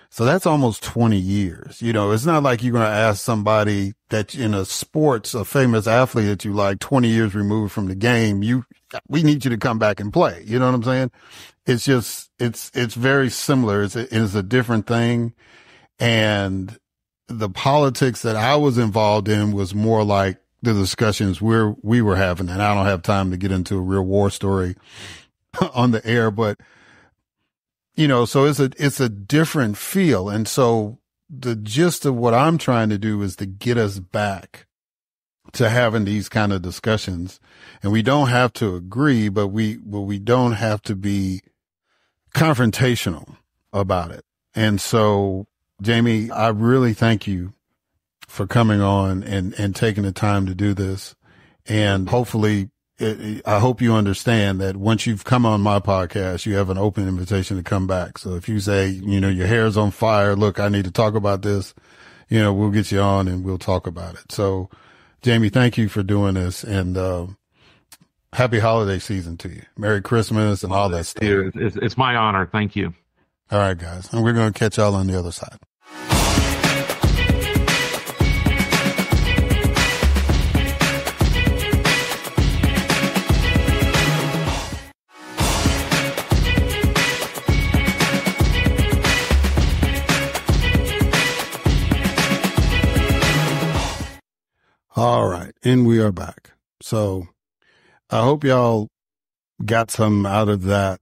So that's almost 20 years. It's not like you're going to ask somebody that in a sports, a famous athlete that you like 20 years removed from the game, we need you to come back and play. You know what I'm saying? It's just, it's very similar. It's a different thing. And the politics that I was involved in was more like the discussions we were having. And I don't have time to get into a real war story on the air, but so it's a different feel. And so the gist of what I'm trying to do is to get us back to having these kind of discussions. And we don't have to agree, but we don't have to be confrontational about it. And so, Jamie, I really thank you for coming on and taking the time to do this. And hopefully, I hope you understand that once you've come on my podcast, you have an open invitation to come back. So if you say, your hair's on fire, look, I need to talk about this, we'll get you on and we'll talk about it. So Jamie, thank you for doing this, and happy holiday season to you. Merry Christmas and all that stuff. It's my honor. Thank you. All right, guys. And we're going to catch y'all on the other side. All right. And we are back. So I hope y'all got some out of that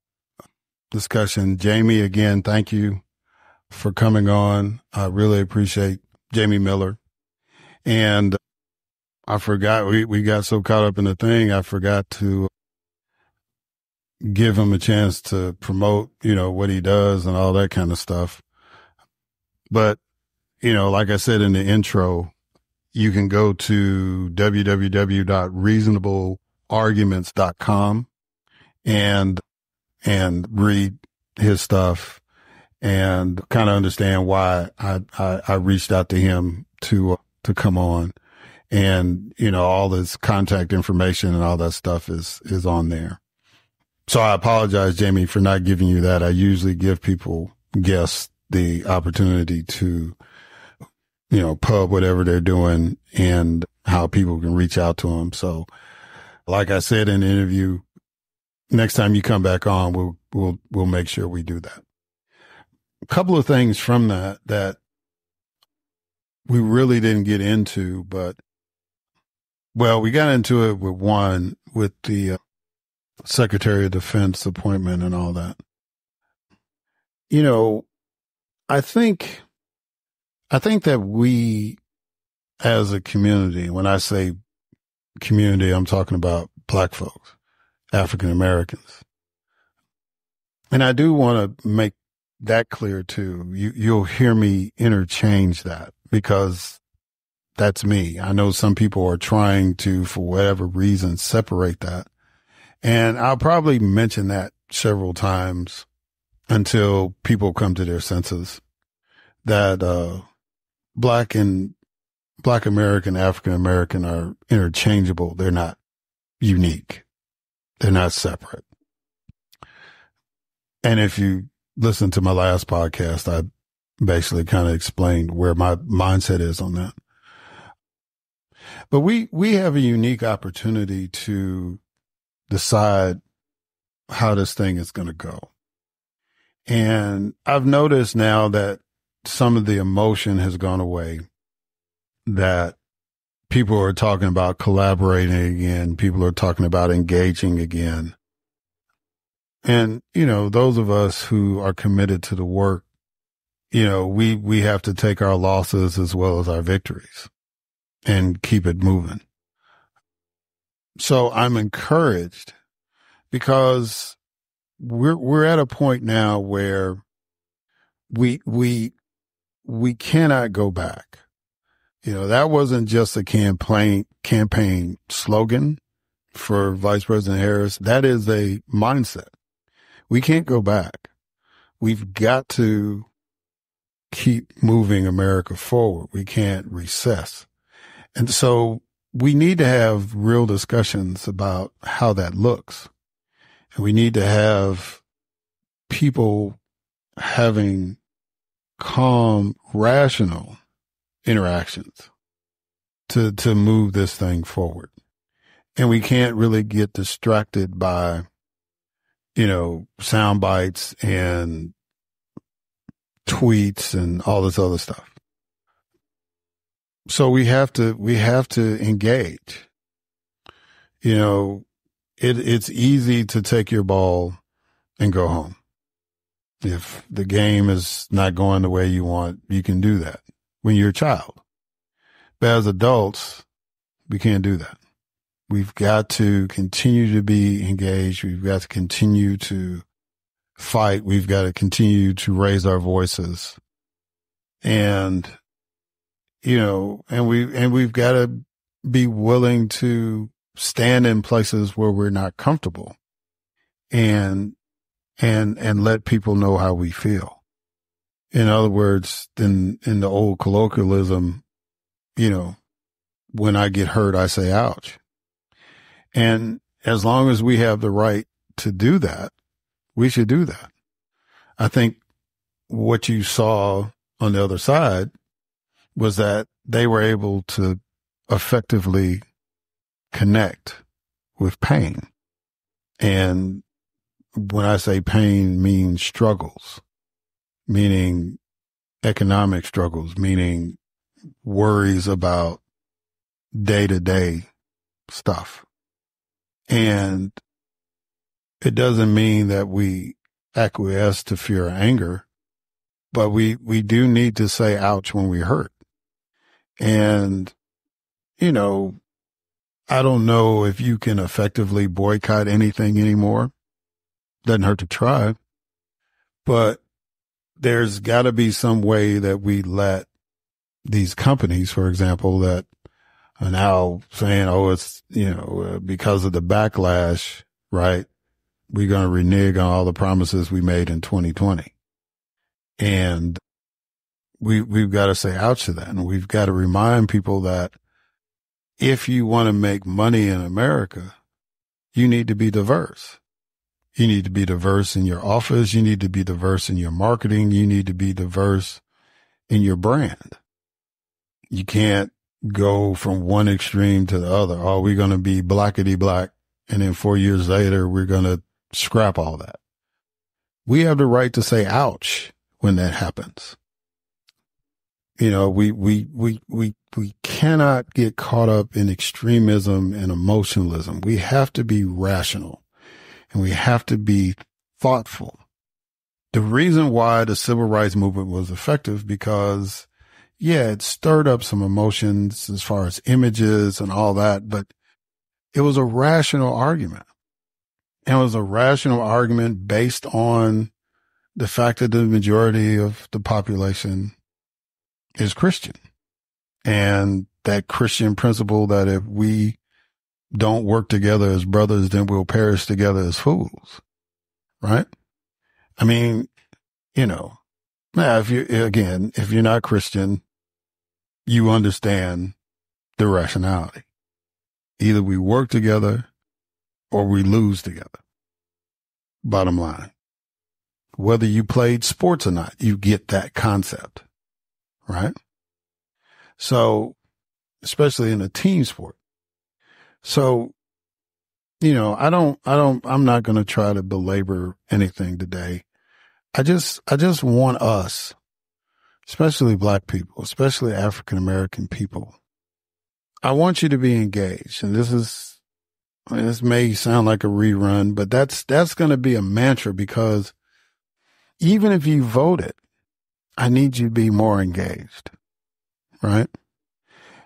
discussion. Jamie, again, thank you for coming on. I really appreciate Jamie Miller. And I forgot, we got so caught up in the thing, I forgot to give him a chance to promote, what he does and all that kind of stuff. But, like I said in the intro, you can go to www.reasonablearguments.com and and read his stuff and kind of understand why I reached out to him to come on. And, all this contact information and all that stuff is on there. So I apologize, Jamie, for not giving you that. I usually give guests the opportunity to, pub whatever they're doing and how people can reach out to them. So like I said in the interview, next time you come back on, we'll make sure we do that. A couple of things from that we really didn't get into, but we got into it with the Secretary of Defense appointment and all that. I think that we as a community, when I say community, I'm talking about Black folks, African Americans. And I do want to make that clear too. You'll hear me interchange that because that's me. I know some people are trying to, for whatever reason, separate that. And I'll probably mention that several times until people come to their senses that Black American, African American are interchangeable. They're not unique. They're not separate. And if you listen to my last podcast, I basically kind of explained where my mindset is on that. But we have a unique opportunity to decide how this thing is going to go. And I've noticed now that some of the emotion has gone away, that people are talking about collaborating again. People are talking about engaging again. And, those of us who are committed to the work, we have to take our losses as well as our victories and keep it moving. So I'm encouraged because we're at a point now where we cannot go back. That wasn't just a campaign slogan for Vice President Harris. That is a mindset. We can't go back. We've got to keep moving America forward. We can't recess. And so we need to have real discussions about how that looks. And we need to have people having calm, rational interactions to move this thing forward. And we can't really get distracted by, sound bites and tweets and all this other stuff. So we have to engage. It's easy to take your ball and go home. If the game is not going the way you want, you can do that when you're a child. But as adults, we can't do that. We've got to continue to be engaged. We've got to continue to fight. We've got to continue to raise our voices. And, we've got to be willing to stand in places where we're not comfortable and let people know how we feel. In other words, in the old colloquialism, when I get hurt, I say, ouch. And as long as we have the right to do that, we should do that. I think what you saw on the other side was that they were able to effectively connect with pain. And when I say pain, means struggles, meaning economic struggles, meaning worries about day-to-day stuff. And it doesn't mean that we acquiesce to fear or anger, but we do need to say ouch when we hurt. And, I don't know if you can effectively boycott anything anymore. Doesn't hurt to try, but there's got to be some way that we let these companies, for example, that are now saying, oh, it's, because of the backlash, right? we're going to renege on all the promises we made in 2020. And we've got to say ouch to that. And we've got to remind people that if you want to make money in America, you need to be diverse. You need to be diverse in your office. You need to be diverse in your marketing. You need to be diverse in your brand. You can't go from one extreme to the other. Oh, we're going to be blackety black. And then 4 years later, we're going to scrap all that. We have the right to say ouch when that happens. You know, we cannot get caught up in extremism and emotionalism. We have to be rational and we have to be thoughtful. The reason why the civil rights movement was effective because, yeah, it stirred up some emotions as far as images and all that, but it was a rational argument. And it was a rational argument based on the fact that the majority of the population is Christian. And that Christian principle that if we don't work together as brothers, then we'll perish together as fools. Right? I mean, you know, now if you're not Christian, you understand the rationality. Either we work together or we lose together. Bottom line. Whether you played sports or not, you get that concept. Right? So, especially in a team sport. So, you know, I'm not going to try to belabor anything today. I just want us, especially Black people, especially African American people. I want you to be engaged. And this may sound like a rerun, but that's going to be a mantra because even if you voted, I need you to be more engaged. Right?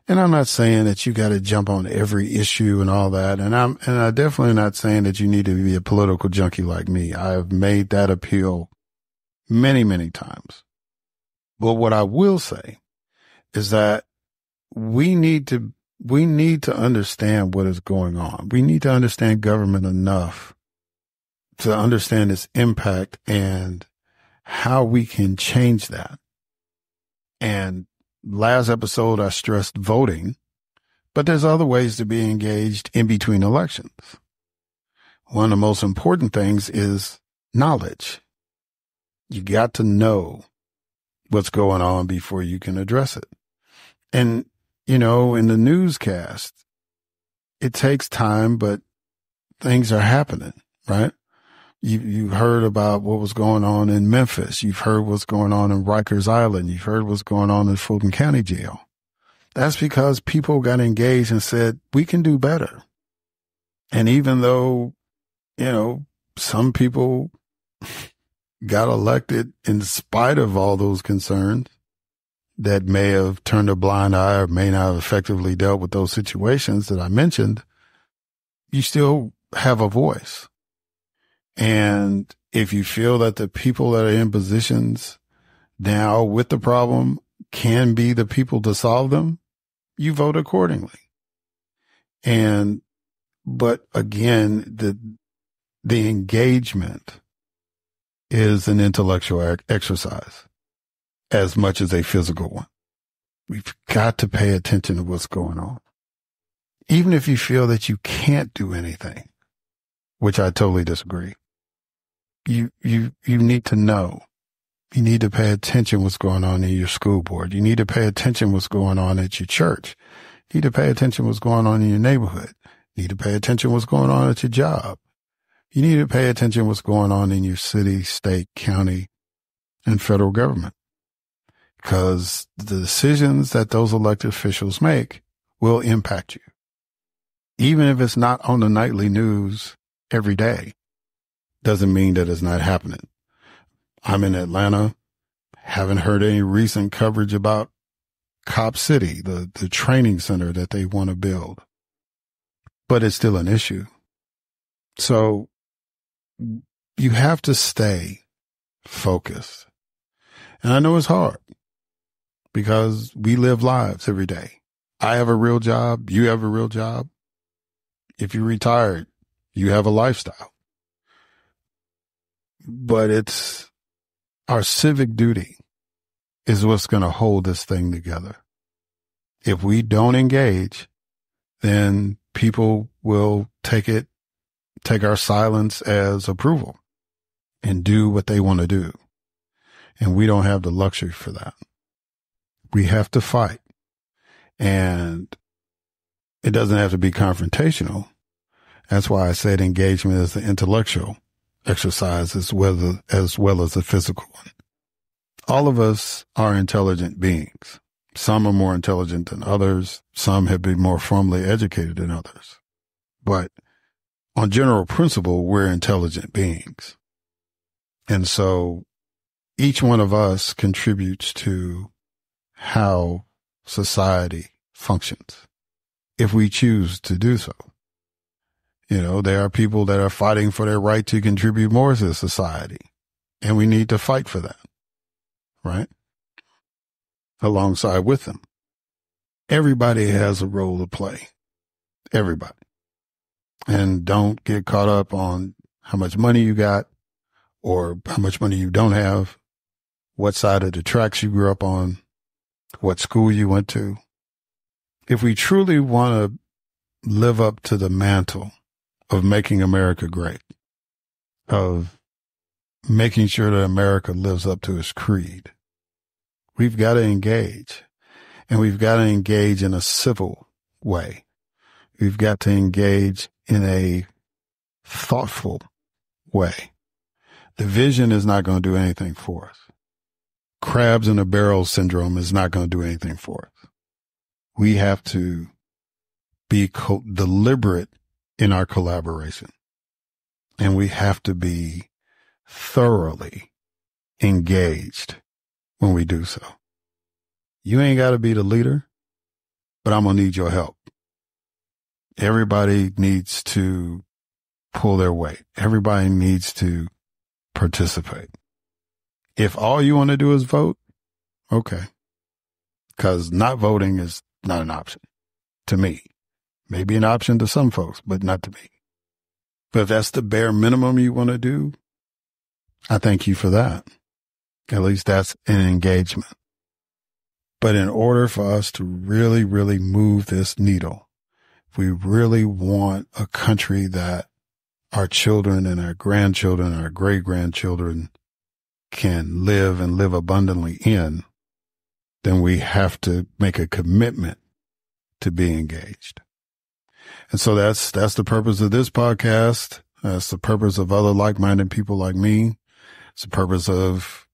And I'm not saying that you got to jump on every issue and all that. And I'm definitely not saying that you need to be a political junkie like me. I have made that appeal many, many times. But what I will say is that we need to understand what is going on. We need to understand government enough to understand its impact and how we can change that. And last episode, I stressed voting, but there's other ways to be engaged in between elections. One of the most important things is knowledge. You got to know what's going on before you can address it. And, you know, in the newscast, it takes time, but things are happening, right? You heard about what was going on in Memphis. You've heard what's going on in Rikers Island. You've heard what's going on in Fulton County Jail. That's because people got engaged and said, we can do better. And even though, you know, some people got elected in spite of all those concerns that may have turned a blind eye or may not have effectively dealt with those situations that I mentioned, you still have a voice. And if you feel that the people that are in positions now with the problem can be the people to solve them, you vote accordingly. But again, the engagement is an intellectual exercise as much as a physical one. We've got to pay attention to what's going on. Even if you feel that you can't do anything, which I totally disagree. You need to know. You need to pay attention what's going on in your school board. You need to pay attention what's going on at your church. You need to pay attention what's going on in your neighborhood. You need to pay attention what's going on at your job. You need to pay attention what's going on in your city, state, county, and federal government. Because the decisions that those elected officials make will impact you. Even if it's not on the nightly news every day, doesn't mean that it's not happening. I'm in Atlanta, haven't heard any recent coverage about Cop City, the training center that they want to build, but it's still an issue. So you have to stay focused. And I know it's hard because we live lives every day. I have a real job. You have a real job. If you're retired, you have a lifestyle. but it's our civic duty is what's going to hold this thing together. If we don't engage, then people will take our silence as approval and do what they want to do. And we don't have the luxury for that. We have to fight. And it doesn't have to be confrontational. That's why I said engagement is the intellectual exercise as well as the physical one. All of us are intelligent beings. Some are more intelligent than others. Some have been more formally educated than others. But on general principle, we're intelligent beings. And so each one of us contributes to how society functions if we choose to do so. You know, there are people that are fighting for their right to contribute more to society, and we need to fight for that, right? Alongside with them. Everybody has a role to play. Everybody. And don't get caught up on how much money you got or how much money you don't have, what side of the tracks you grew up on, what school you went to. If we truly want to live up to the mantle of making America great, of making sure that America lives up to its creed, we've got to engage. And we've got to engage in a civil way. We've got to engage in a thoughtful way. Division is not going to do anything for us. Crabs in a barrel syndrome is not going to do anything for us. We have to be deliberate in our collaboration. And we have to be thoroughly engaged when we do so. You ain't got to be the leader, but I'm going to need your help. Everybody needs to pull their weight. Everybody needs to participate. If all you want to do is vote, okay. Because not voting is not an option to me. Maybe an option to some folks, but not to me. But if that's the bare minimum you want to do, I thank you for that. At least that's an engagement. But in order for us to really, really move this needle, if we really want a country that our children and our grandchildren and our great-grandchildren can live and live abundantly in, then we have to make a commitment to be engaged. And so that's the purpose of this podcast. That's the purpose of other like-minded people like me. It's the purpose of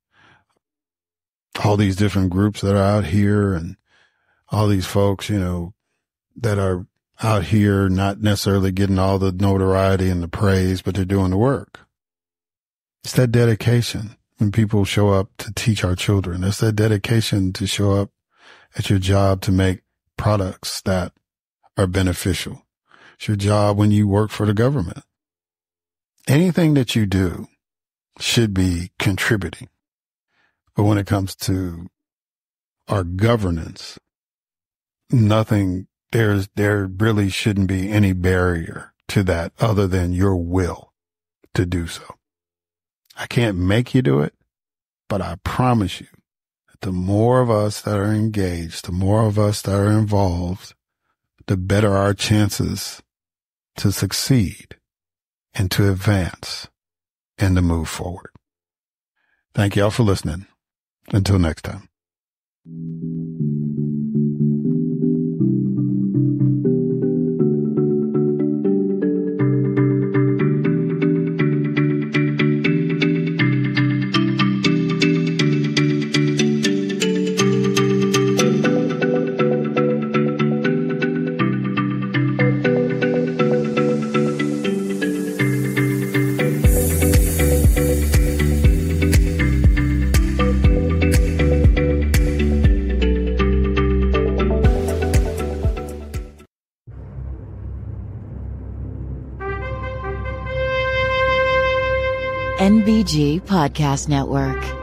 all these different groups that are out here and all these folks, you know, that are out here not necessarily getting all the notoriety and the praise, but they're doing the work. It's that dedication when people show up to teach our children. It's that dedication to show up at your job to make products that are beneficial. It's your job when you work for the government. Anything that you do should be contributing. But when it comes to our governance, there really shouldn't be any barrier to that other than your will to do so. I can't make you do it, but I promise you that the more of us that are engaged, the more of us that are involved, the better our chances to succeed and to advance and to move forward. Thank y'all for listening. Until next time. NBG Podcast Network.